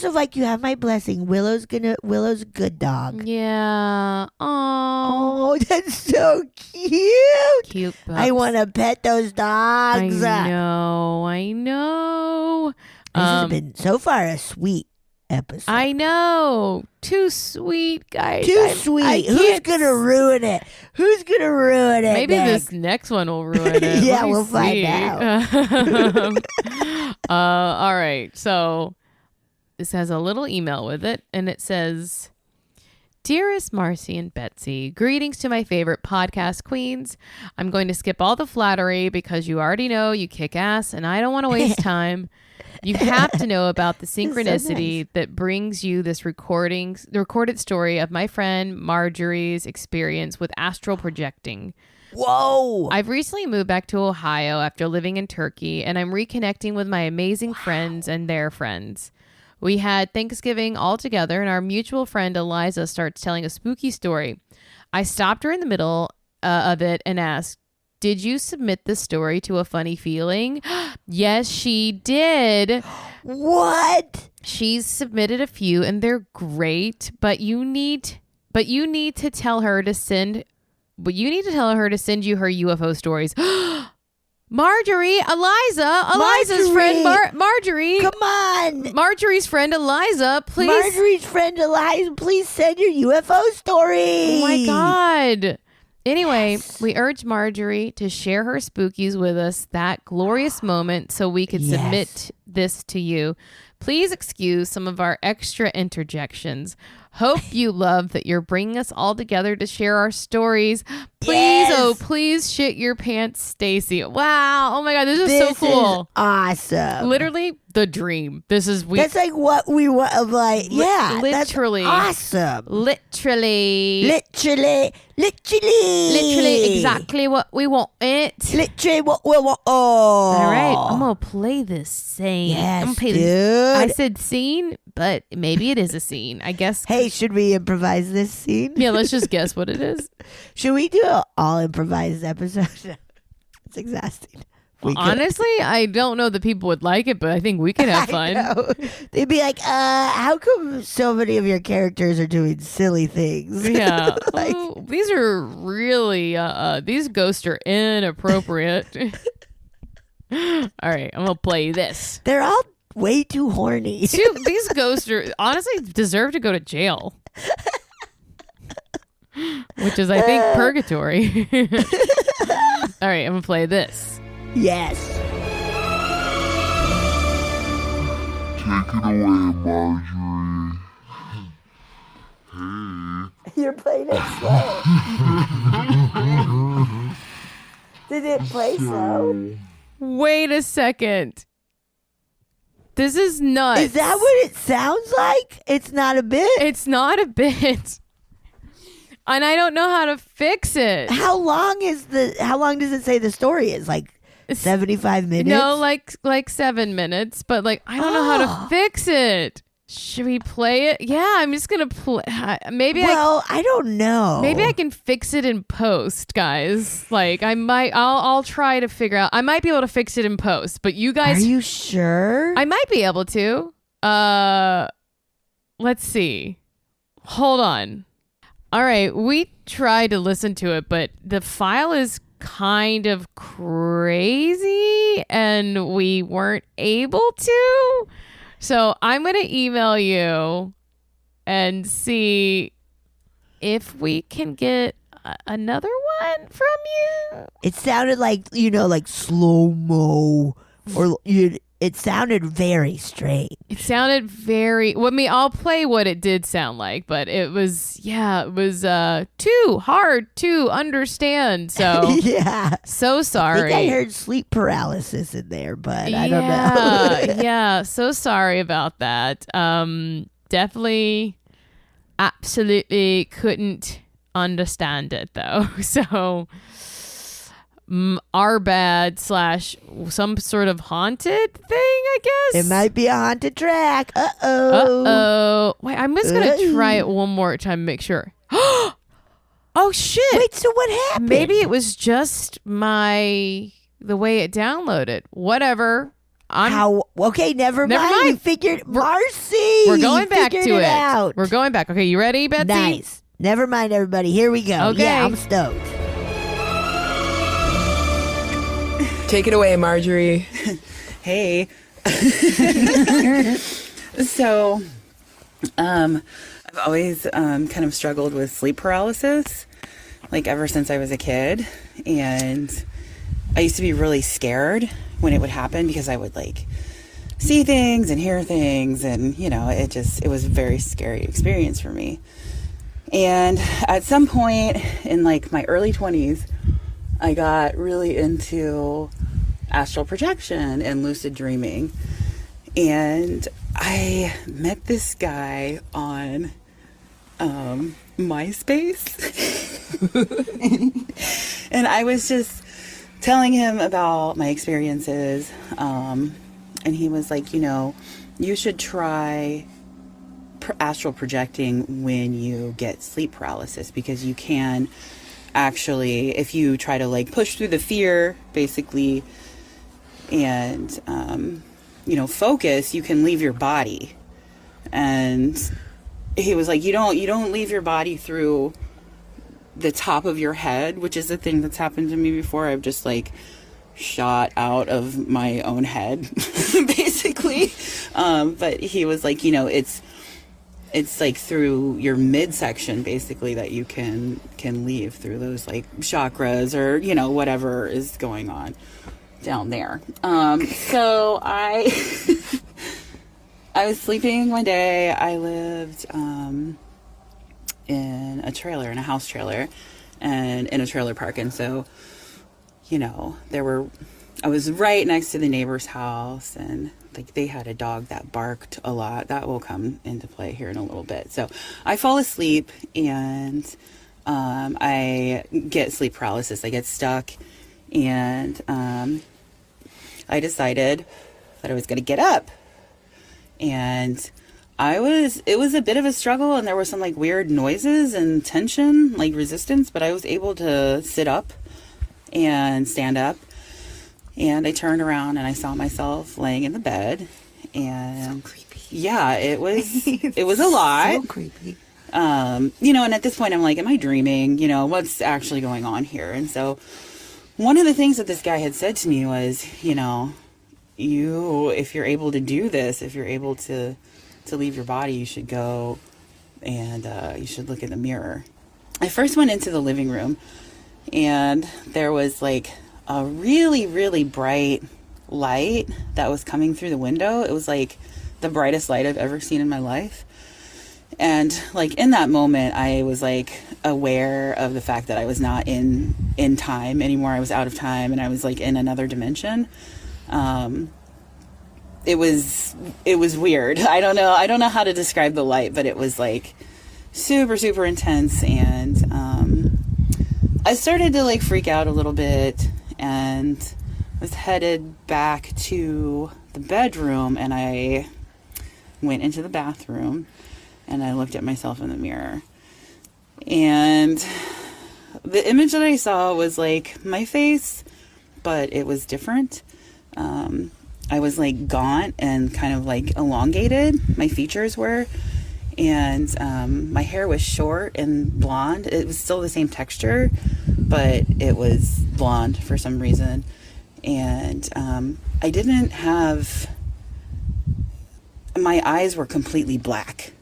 of like, you have my blessing. Willow's a good dog. Yeah. Oh, that's so cute. Cute pups. I want to pet those dogs. I know. This has been so far a sweet episode. I know. Too sweet, guys. Sweet. Who's gonna ruin it? Maybe this next one will ruin it. Yeah, we'll find out. All right. So this has a little email with it, and it says, Dearest Marcy and Betsy, greetings to my favorite podcast queens. I'm going to skip all the flattery because you already know you kick ass and I don't want to waste time. You have to know about the synchronicity that brings you this the recorded story of my friend Marjorie's experience with astral projecting. Whoa! I've recently moved back to Ohio after living in Turkey, and I'm reconnecting with my amazing friends and their friends. We had Thanksgiving all together, and our mutual friend Eliza starts telling a spooky story. I stopped her in the middle of it and asked, "Did you submit the story to a funny feeling?" Yes, she did. What? She's submitted a few, and they're great, but you need to tell her to send. But you need to tell her to send you her UFO stories. Marjorie, Eliza's friend, Marjorie. Come on. Marjorie's friend, Eliza, please. Marjorie's friend, Eliza, please send your UFO story. Oh, my God. Anyway, we urge Marjorie to share her spookies with us that glorious moment so we could submit this to you. Please excuse some of our extra interjections. Hope you love that you're bringing us all together to share our stories. Please, please shit your pants, Stacy. Wow. Oh my God, this is so cool. Is awesome. Literally the dream. That's like what we want. Literally. That's awesome. Literally exactly what we want. Literally what we want. Oh. All right, I'm gonna play this scene. Yes, I'm gonna play dude. I said scene, but maybe it is a scene. I guess. Hey, should we improvise this scene? Yeah, let's just guess what it is. Should we do an all improvised episode? It's exhausting. Honestly, I don't know that people would like it, but I think we could have fun. They'd be like, how come so many of your characters are doing silly things? Yeah. These are really, these ghosts are inappropriate. All right, I'm going to play this. They're all way too horny. These ghosts honestly deserve to go to jail. Which is, I think, purgatory. All right, I'm going to play this. Yes. Take it away, Marjorie. Hey. You're playing it slow. Did it play slow? Wait a second. This is nuts. Is that what it sounds like? It's not a bit? It's not a bit. And I don't know how to fix it. How long does it say the story is? Like 75 minutes? No, like 7 minutes, but I don't know how to fix it. Should we play it? Yeah, I'm just gonna play. I don't know. Maybe I can fix it in post, guys. I'll try to figure out. I might be able to fix it in post, but you guys, are you sure? I might be able to. Let's see. Hold on. All right, we tried to listen to it, but the file is kind of crazy and we weren't able to. So I'm going to email you and see if we can get another one from you. It sounded like, like slow-mo or it sounded very strange. It sounded very, I'll play what it did sound like, but it was too hard to understand. So yeah. So sorry. I think I heard sleep paralysis in there, but I don't know. Yeah. So sorry about that. Definitely, absolutely couldn't understand it though. So our bad / some sort of haunted thing, I guess. It might be a haunted track. Uh-oh. Wait, I'm just going to try it one more time, make sure. Oh, shit. Wait, so what happened? Maybe it was just the way it downloaded. Whatever. Okay, never mind. We figured, Marcy. We're going back to it. Out. We're going back. Okay, you ready, Betsy? Nice. Never mind, everybody. Here we go. Okay. Yeah, I'm stoked. Take it away, Marjorie. Hey. So, I've always kind of struggled with sleep paralysis, ever since I was a kid. And I used to be really scared when it would happen because I would see things and hear things. And, it was a very scary experience for me. And at some point in like my early 20s, I got really into astral projection and lucid dreaming. And I met this guy on MySpace. And I was just telling him about my experiences. And he was like, you know, you should try astral projecting when you get sleep paralysis, because you can actually, if you try to like push through the fear basically and you know, focus, you can leave your body. And he was like, you don't leave your body through the top of your head, which is a thing that's happened to me before. I've just like shot out of my own head basically. But he was like, you know, it's like through your midsection basically that you can leave through those like chakras or, you know, whatever is going on down there. So I was sleeping one day. I lived in a trailer, in a house trailer, and in a trailer park. And so, you know, I was right next to the neighbor's house, and like they had a dog that barked a lot. That will come into play here in a little bit. So I fall asleep, and I get sleep paralysis. I get stuck, and I decided that I was going to get up. And it was a bit of a struggle, and there were some like weird noises and tension, like resistance, but I was able to sit up and stand up. And I turned around and I saw myself laying in the bed, and So creepy. Yeah, it was a lot. So creepy. You know, and at this point I'm like, am I dreaming? You know, what's actually going on here? And so one of the things that this guy had said to me was, you know, if you're able to do this, if you're able to leave your body, you should go and you should look in the mirror. I first went into the living room, and there was like a really, really bright light that was coming through the window. It was like the brightest light I've ever seen in my life. And like in that moment, I was like aware of the fact that I was not in time anymore. I was out of time, and I was like in another dimension. It was weird. I don't know how to describe the light, but it was like super, super intense. And I started to like freak out a little bit, and was headed back to the bedroom, and I went into the bathroom, and I looked at myself in the mirror, and the image that I saw was like my face, but it was different. I was like gaunt and kind of like elongated, my features were, and my hair was short and blonde. It was still the same texture, but it was blonde for some reason. And I didn't have, my eyes were completely black.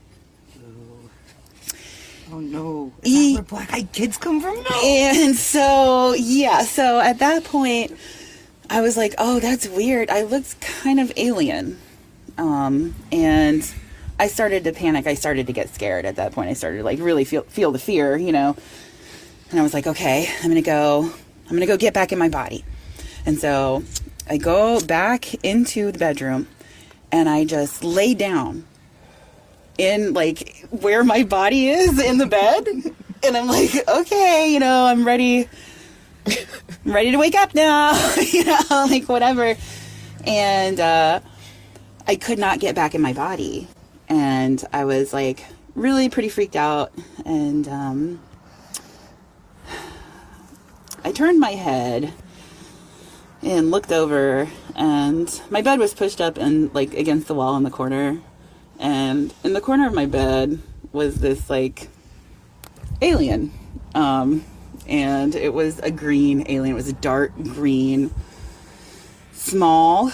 Oh no. Is that where black-eyed kids come from? No. And so, yeah, so at that point, I was like, oh, that's weird. I looked kind of alien. And I started to panic. I started to get scared at that point. I started to like really feel the fear, you know. And I was like, okay, I'm going to go get back in my body. And so I go back into the bedroom, and I just lay down in like where my body is in the bed. And I'm like, okay, you know, I'm ready to wake up now, you know, like whatever. And I could not get back in my body. And I was like really pretty freaked out. And I turned my head and looked over, and my bed was pushed up and like against the wall in the corner. And in the corner of my bed was this like alien. And it was a green alien. It was a dark green, small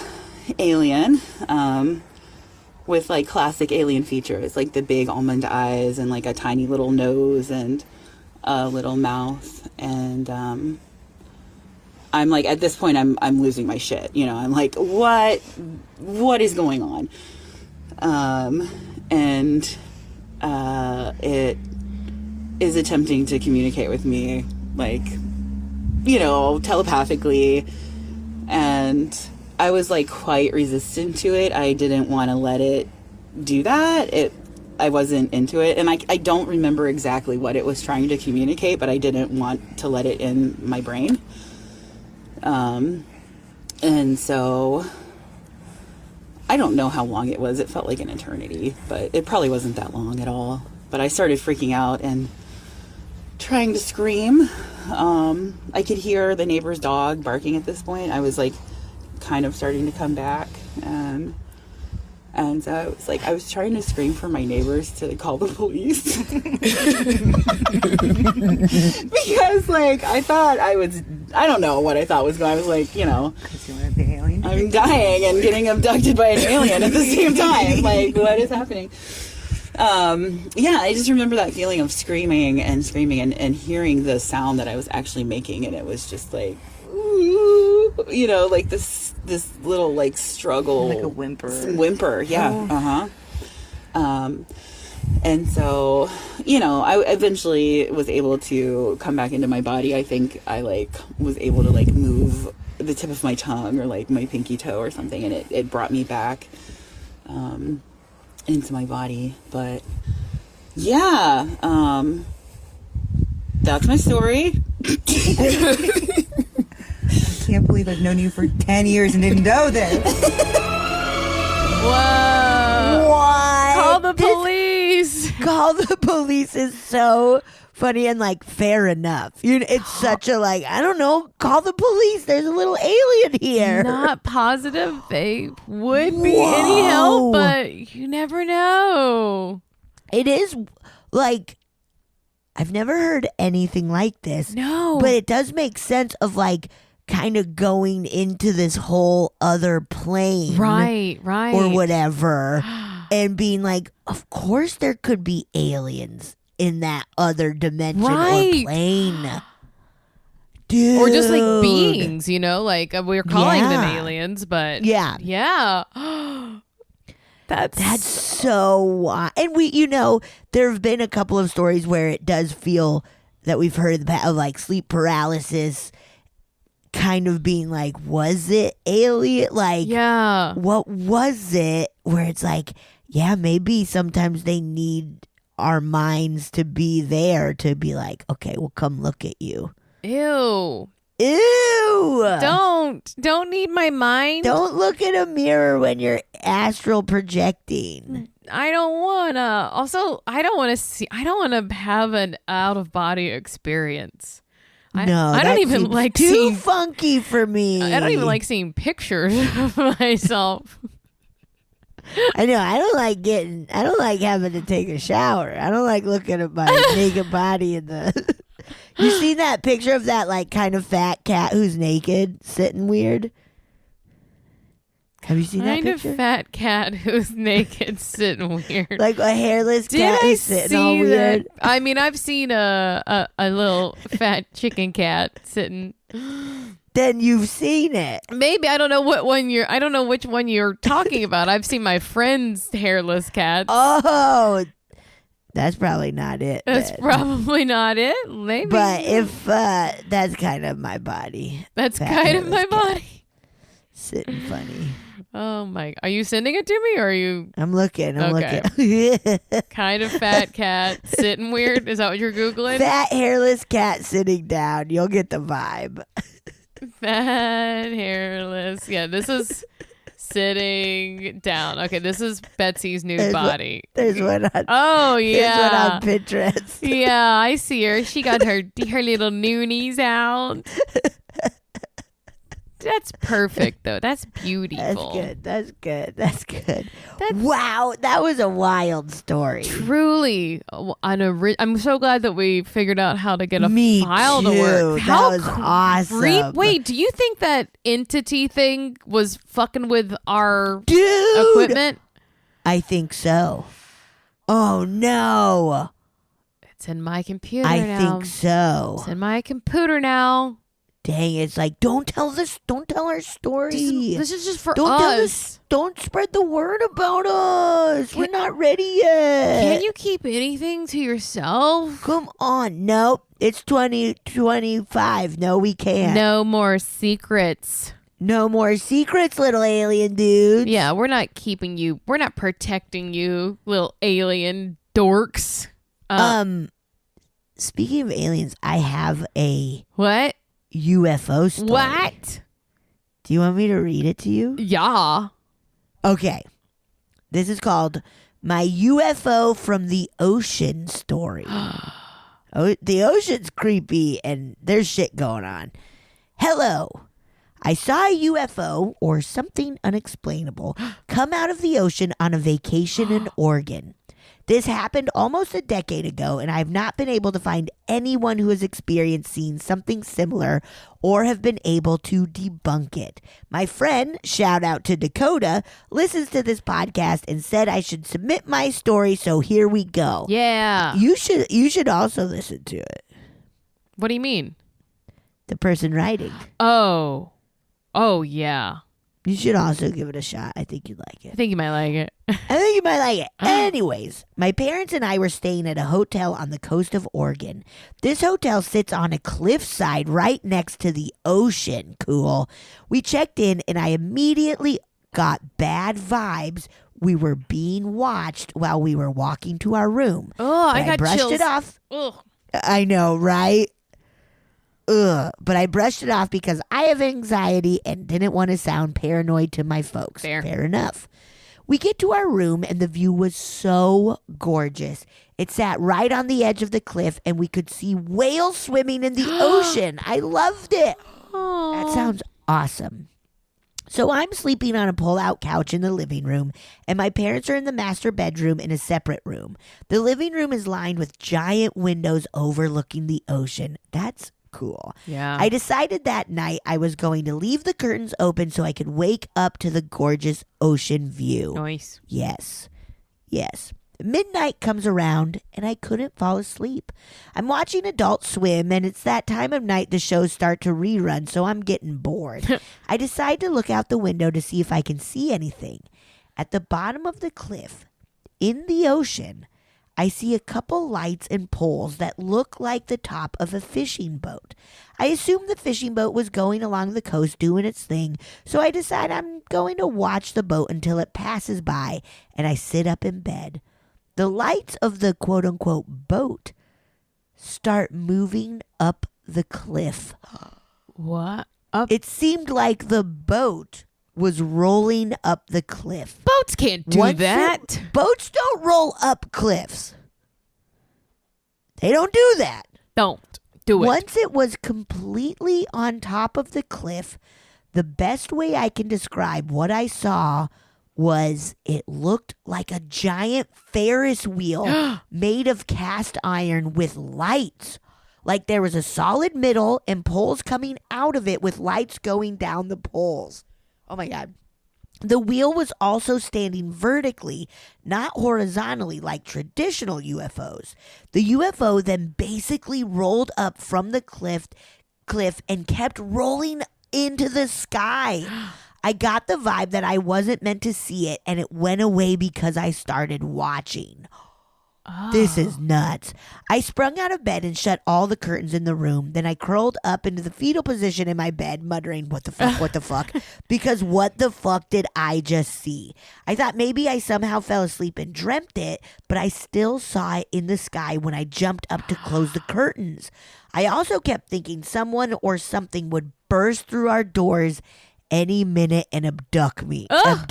alien, with like classic alien features, like the big almond eyes and like a tiny little nose and a little mouth. And I'm like, at this point, I'm losing my shit. You know, I'm like, what is going on? And it is attempting to communicate with me, like, you know, telepathically. And I was like quite resistant to it. I didn't want to let it do that. I wasn't into it. And I don't remember exactly what it was trying to communicate, but I didn't want to let it in my brain. And so I don't know how long it was. It felt like an eternity, but it probably wasn't that long at all. But I started freaking out and trying to scream. I could hear the neighbor's dog barking at this point. I was like kind of starting to come back, and so I was like, I was trying to scream for my neighbors to call the police. Because like I don't know what I thought was going on. I was like, you know, I'm dying and getting abducted by an alien at the same time. Like, what is happening? Yeah, I just remember that feeling of screaming and hearing the sound that I was actually making, and it was just like, ooh, you know, like this little like struggle, like a whimper, yeah. And so, you know, I eventually was able to come back into my body. I think I like was able to like move the tip of my tongue or like my pinky toe or something, and it brought me back into my body. But yeah, that's my story. I can't believe I've known you for 10 years and didn't know this. Whoa. What? Call the police. Call the police is so funny and like fair enough. It's such a like, I don't know, call the police. There's a little alien here. Not positive they would be any help, but you never know. It is like, I've never heard anything like this. No. But it does make sense of like kind of going into this whole other plane. Right. Or whatever. And being like, of course there could be aliens in that other dimension or plane. Dude. Or just like beings, you know, like we're calling them aliens, but yeah. That's so and we, you know, there have been a couple of stories where it does feel that we've heard of like sleep paralysis kind of being like, was it alien? Like, what was it? Where it's like, yeah, maybe sometimes they need our minds to be there to be like, okay, we'll come look at you. Ew. Don't need my mind. Don't look at a mirror when you're astral projecting. I don't wanna. Also, I don't wanna have an out of body experience. I don't even like too seeing funky for me. I don't even like seeing pictures of myself. I know. I don't like having to take a shower. I don't like looking at my naked body in the. You seen that picture of that like kind of fat cat who's naked, sitting weird? Have you seen that picture? Kind of fat cat who's naked, sitting weird. Like a hairless cat who's sitting all weird. I mean, I've seen a little fat chicken cat sitting. Then you've seen it. Maybe I don't know which one you're talking about. I've seen my friend's hairless cats. Oh, that's probably not it. That's then. probably not it. Maybe. But if that's kind of my body. That's kind of my body. Sitting funny. Oh my! Are you sending it to me, or are you? I'm looking. looking. Kind of fat cat sitting weird. Is that what you're googling? Fat hairless cat sitting down. You'll get the vibe. Fat hairless. Yeah, this is sitting down. Okay, this is Betsy's nude body. There's one on. Oh yeah. There's one on Pinterest. Yeah, I see her. She got her little noonies out. That's perfect, though. That's beautiful. That's good. Wow, that was a wild story. Truly, I'm so glad that we figured out how to get a file too. to work. That was awesome. Wait, do you think that entity thing was fucking with our Dude, equipment? I think so. Oh no. It's in my computer I now. think so. It's in my computer now. Dang, it's like, don't tell our story. This is just for Don't tell us. Don't spread the word about us. We're not ready yet. Can't you keep anything to yourself? Come on. Nope. It's 2025. No, we can't. No more secrets. No more secrets, little alien dudes. Yeah, we're not keeping you. We're not protecting you, little alien dorks. Speaking of aliens, I have a What? UFO story. What? Do you want me to read it to you? Yeah. Okay. This is called My UFO from the Ocean story. Oh, the ocean's creepy and there's shit going on. Hello. I saw a UFO, or something unexplainable, come out of the ocean on a vacation in Oregon. This happened almost a decade ago, and I have not been able to find anyone who has experienced seeing something similar or have been able to debunk it. My friend, shout out to Dakota, listens to this podcast and said I should submit my story, so here we go. Yeah. You should also listen to it. What do you mean? The person writing. Oh, yeah. You should also give it a shot. I think you'd like I it. think you might like it. I think you might like it. Anyways, my parents and I were staying at a hotel on the coast of Oregon. This hotel sits on a cliffside right next to the ocean. Cool. We checked in and I immediately got bad vibes. We were being watched while we were walking to our room. Oh, But I got brushed chills. it off. Ugh. I know, right? Ugh. But I brushed it off because I have anxiety and didn't want to sound paranoid to my folks. Fair enough. We get to our room and the view was so gorgeous. It sat right on the edge of the cliff and we could see whales swimming in the ocean. I loved it. That sounds awesome. So I'm sleeping on a pull-out couch in the living room, and my parents are in the master bedroom in a separate room. The living room is lined with giant windows overlooking the ocean. That's cool. Yeah. I decided that night I was going to leave the curtains open so I could wake up to the gorgeous ocean view. Nice. Yes. Midnight comes around and I couldn't fall asleep. I'm watching Adult Swim and it's that time of night the shows start to rerun, so I'm getting bored. I decide to look out the window to see if I can see anything. At the bottom of the cliff, in the ocean, I see a couple lights and poles that look like the top of a fishing boat. I assume the fishing boat was going along the coast doing its thing, so I decide I'm going to watch the boat until it passes by, and I sit up in bed. The lights of the quote-unquote boat start moving up the cliff. What? It seemed like the boat was rolling up the cliff. Boats can't do that. Boats don't roll up cliffs. They don't do that. Don't do it. Once it was completely on top of the cliff, the best way I can describe what I saw was it looked like a giant Ferris wheel made of cast iron with lights. Like there was a solid middle and poles coming out of it with lights going down the poles. Oh my God. The wheel was also standing vertically, not horizontally like traditional UFOs. The UFO then basically rolled up from the cliff and kept rolling into the sky. I got the vibe that I wasn't meant to see it, and it went away because I started watching. This is nuts. I sprung out of bed and shut all the curtains in the room. Then I curled up into the fetal position in my bed, muttering, what the fuck? Because what the fuck did I just see? I thought maybe I somehow fell asleep and dreamt it, but I still saw it in the sky when I jumped up to close the curtains. I also kept thinking someone or something would burst through our doors any minute and abduct me. Oh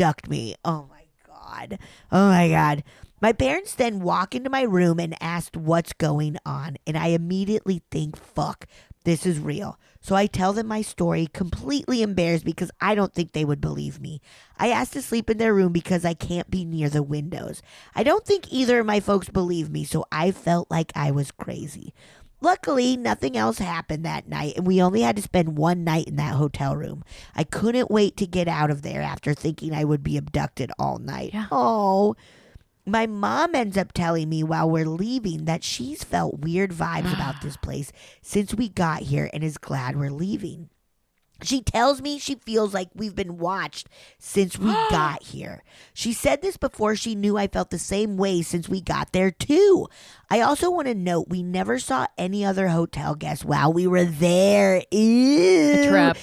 my God. My parents then walk into my room and asked what's going on, and I immediately think, fuck, this is real. So I tell them my story, completely embarrassed because I don't think they would believe me. I asked to sleep in their room because I can't be near the windows. I don't think either of my folks believe me, so I felt like I was crazy. Luckily, nothing else happened that night, and we only had to spend one night in that hotel room. I couldn't wait to get out of there after thinking I would be abducted all night. Yeah. Oh, My mom ends up telling me while we're leaving that she's felt weird vibes about this place since we got here and is glad we're leaving. She tells me she feels like we've been watched since we got here. She said this before she knew I felt the same way since we got there too. I also want to note we never saw any other hotel guests while we were there. Ew. A trap.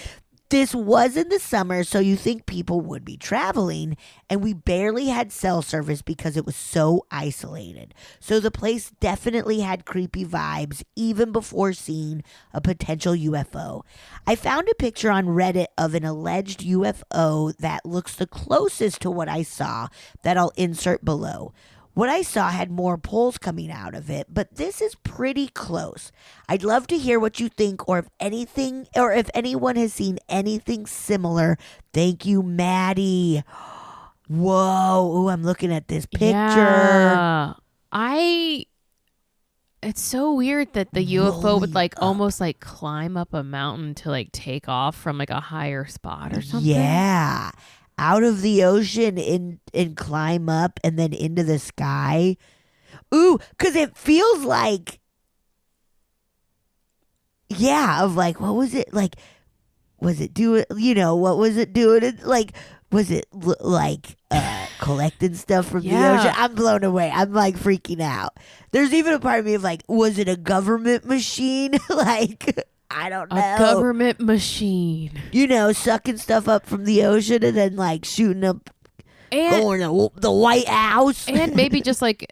This was in the summer, so you think people would be traveling, and we barely had cell service because it was so isolated. So the place definitely had creepy vibes even before seeing a potential UFO. I found a picture on Reddit of an alleged UFO that looks the closest to what I saw that I'll insert below. What I saw had more poles coming out of it, but this is pretty close. I'd love to hear what you think, or if anyone has seen anything similar. Thank you, Maddie. Whoa. Ooh, I'm looking at this picture. Yeah. It's so weird that the UFO would like almost like climb up a mountain to like take off from like a higher spot or something. Yeah. Out of the ocean and climb up and then into the sky. Ooh, because it feels like, of like, what was it? Like, was it doing, what was it doing? Like, was it like collecting stuff from the ocean? I'm blown away. I'm like freaking out. There's even a part of me of like, was it a government machine? Like, I don't know. A government machine. Sucking stuff up from the ocean and then like shooting up, going to the White House. And maybe just like,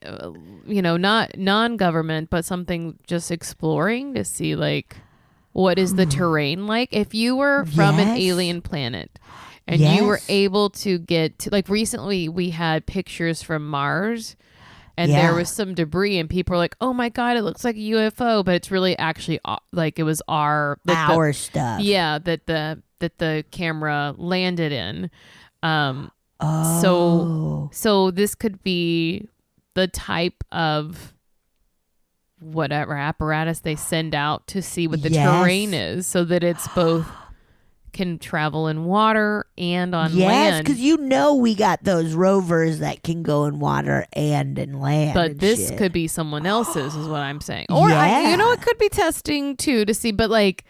not non-government, but something just exploring to see like, what is the terrain like? If you were from an alien planet and you were able to get to, like recently we had pictures from Mars. And there was some debris, and people were like, "Oh my god, it looks like a UFO," but it's really actually like it was our stuff. Yeah, that the camera landed in. So this could be the type of whatever apparatus they send out to see what the terrain is, so that it's both can travel in water and on land. Yes, because we got those rovers that can go in water and in land. But this could be someone else's, is what I'm saying. Or it could be testing too to see. But like,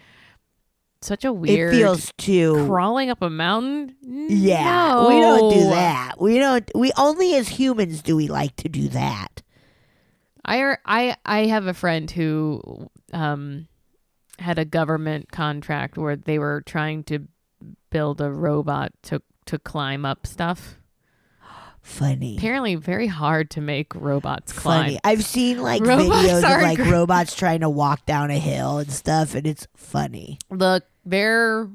such a weird. It feels too crawling up a mountain. Yeah, no. we don't do that. We don't. We only as humans do we like to do that. I have a friend who had a government contract where they were trying to build a robot to climb up stuff. Funny. Apparently very hard to make robots climb. Funny. I've seen like videos of like robots trying to walk down a hill and stuff, and it's funny. Look, they're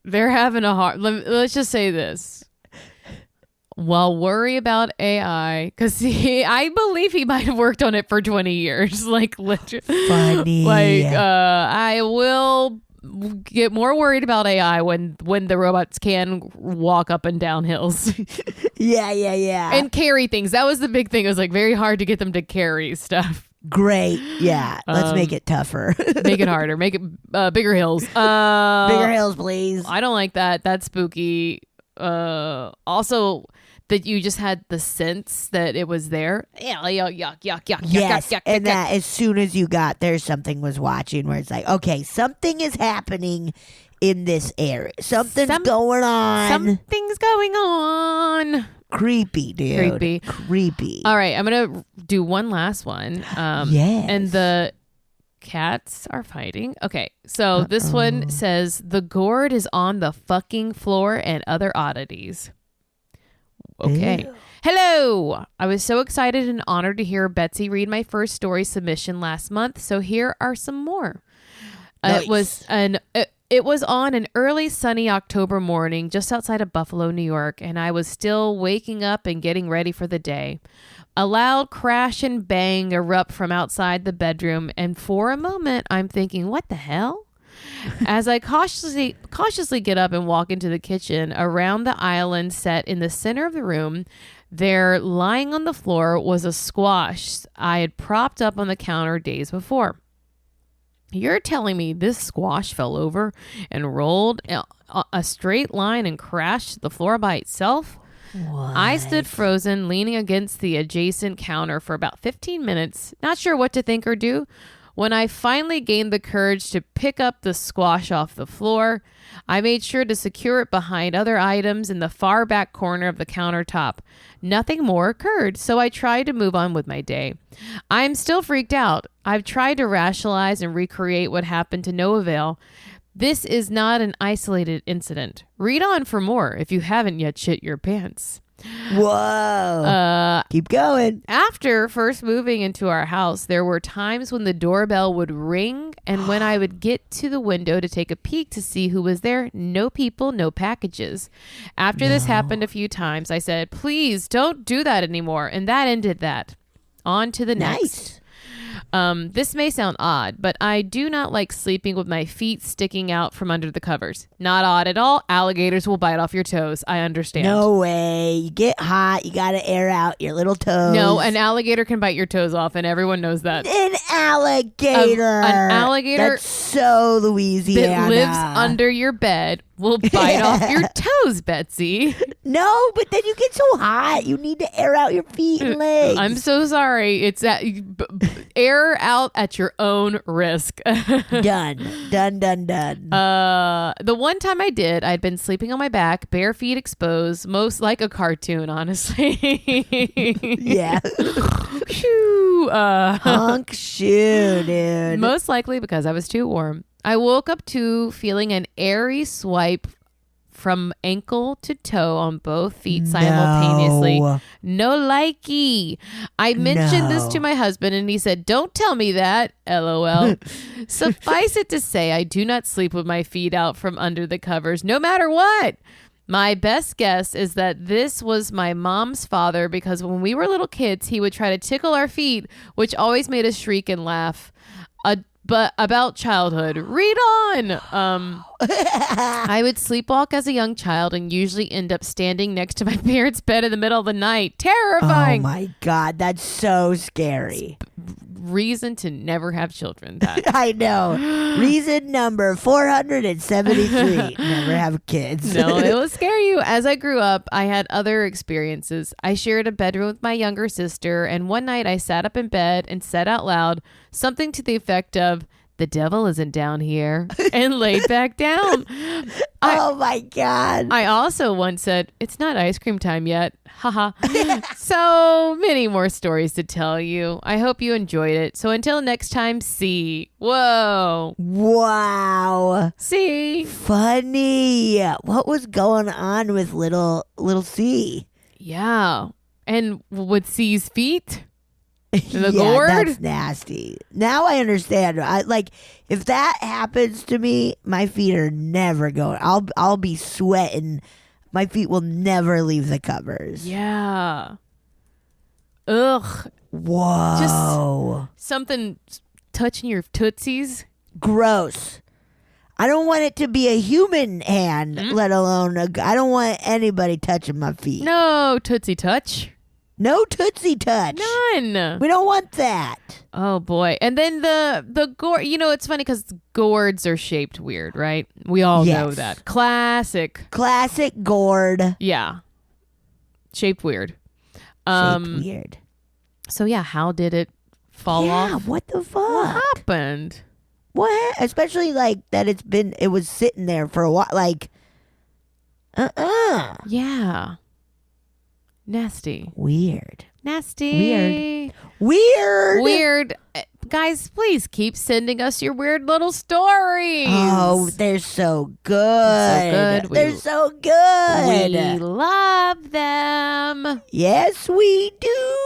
having a hard, let's just say this. Well, worry about AI, because I believe he might have worked on it for 20 years. Like, literally. Funny. Like, I will get more worried about AI when the robots can walk up and down hills. Yeah. And carry things. That was the big thing. It was like very hard to get them to carry stuff. Great. Yeah. Let's make it tougher. Make it harder. Make it bigger hills. Bigger hills, please. I don't like that. That's spooky. Also, that you just had the sense that it was there. Yuck. Yes, and that as soon as you got there, something was watching where it's like, okay, something is happening in this area. Something's going on. Something's going on. Creepy, dude. Creepy. All right, I'm going to do one last one. Yes. And the cats are fighting. Okay, so this one says, the gourd is on the fucking floor and other oddities. Okay. Ew. Hello. I was so excited and honored to hear Betsy read my first story submission last month, so here are some more. Nice. It was on an early sunny October morning just outside of Buffalo, New York, and I was still waking up and getting ready for the day. A loud crash and bang erupt from outside the bedroom, and for a moment I'm thinking, what the hell? As I cautiously get up and walk into the kitchen, around the island set in the center of the room, there, lying on the floor, was a squash I had propped up on the counter days before. You're telling me this squash fell over and rolled a straight line and crashed to the floor by itself? I stood frozen, leaning against the adjacent counter for about 15 minutes, not sure what to think or do. When I finally gained the courage to pick up the squash off the floor, I made sure to secure it behind other items in the far back corner of the countertop. Nothing more occurred, so I tried to move on with my day. I'm still freaked out. I've tried to rationalize and recreate what happened to no avail. This is not an isolated incident. Read on for more if you haven't yet shit your pants. Whoa. Keep going. After first moving into our house, there were times when the doorbell would ring, and when I would get to the window to take a peek to see who was there, no people, no packages. After this happened a few times, I said, please don't do that anymore. And that ended that. On to the next. This may sound odd, but I do not like sleeping with my feet sticking out from under the covers. Not odd at all. Alligators will bite off your toes. I understand. No way. You get hot. You got to air out your little toes. No, an alligator can bite your toes off, and everyone knows that. An alligator. An alligator. That's so Louisiana. That lives under your bed will bite off your toes, Betsy. No, but then you get so hot. You need to air out your feet and legs. I'm so sorry. It's air out at your own risk. Done. The one time I did, I'd been sleeping on my back, bare feet exposed, most like a cartoon, honestly. Yeah. Phew, Honk shoe, dude. most likely because I was too warm. I woke up to feeling an airy swipe from ankle to toe on both feet simultaneously. No likey. I mentioned this to my husband and he said, don't tell me that. LOL. Suffice it to say, I do not sleep with my feet out from under the covers, no matter what. My best guess is that this was my mom's father because when we were little kids, he would try to tickle our feet, which always made us shriek and laugh. But about childhood, read on. I would sleepwalk as a young child and usually end up standing next to my parents' bed in the middle of the night. Terrifying. Oh my God, that's so scary. Reason to never have children. I know. Reason number 473. Never have kids. No, it will scare you. As I grew up, I had other experiences. I shared a bedroom with my younger sister, and one night I sat up in bed and said out loud something to the effect of, the devil isn't down here, and laid back down. Oh my God. I also once said, it's not ice cream time yet. Haha. So many more stories to tell you. I hope you enjoyed it. So until next time, see. Whoa. Wow. See. Funny. What was going on with little C? Yeah. And with C's feet? The yeah, gourd? that's nasty. Now I understand. If that happens to me, my feet are never going. I'll be sweating. My feet will never leave the covers. Yeah. Ugh. Whoa. Just something touching your tootsies. Gross. I don't want it to be a human hand, let alone I don't want anybody touching my feet. No tootsie touch. No Tootsie Touch. None. We don't want that. Oh boy. And then the gourd, it's funny because gourds are shaped weird, right? We all know that. Classic gourd. Yeah. Shaped weird. Shaped weird. So yeah, how did it fall off? Yeah, what the fuck? What happened? What? Especially that it was sitting there for a while. Yeah. Nasty. Weird. Nasty. Weird. Guys, please keep sending us your weird little stories. Oh, they're so good. They're so good. We love them. Yes, we do.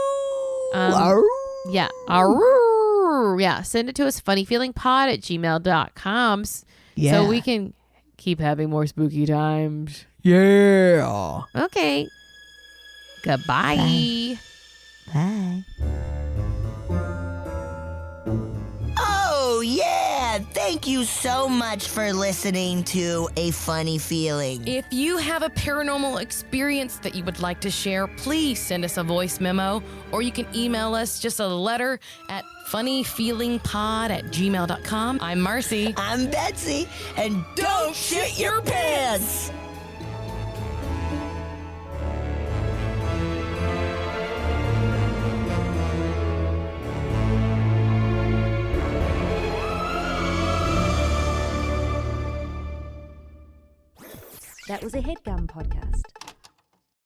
Yeah. Yeah. Send it to us, funnyfeelingpod@gmail.com. Yeah. So we can keep having more spooky times. Yeah. Okay. Goodbye. Bye. Oh, yeah. Thank you so much for listening to A Funny Feeling. If you have a paranormal experience that you would like to share, please send us a voice memo, or you can email us just a letter at funnyfeelingpod@gmail.com. I'm Marcy. I'm Betsy, and don't shit your pants! That was a HeadGum podcast.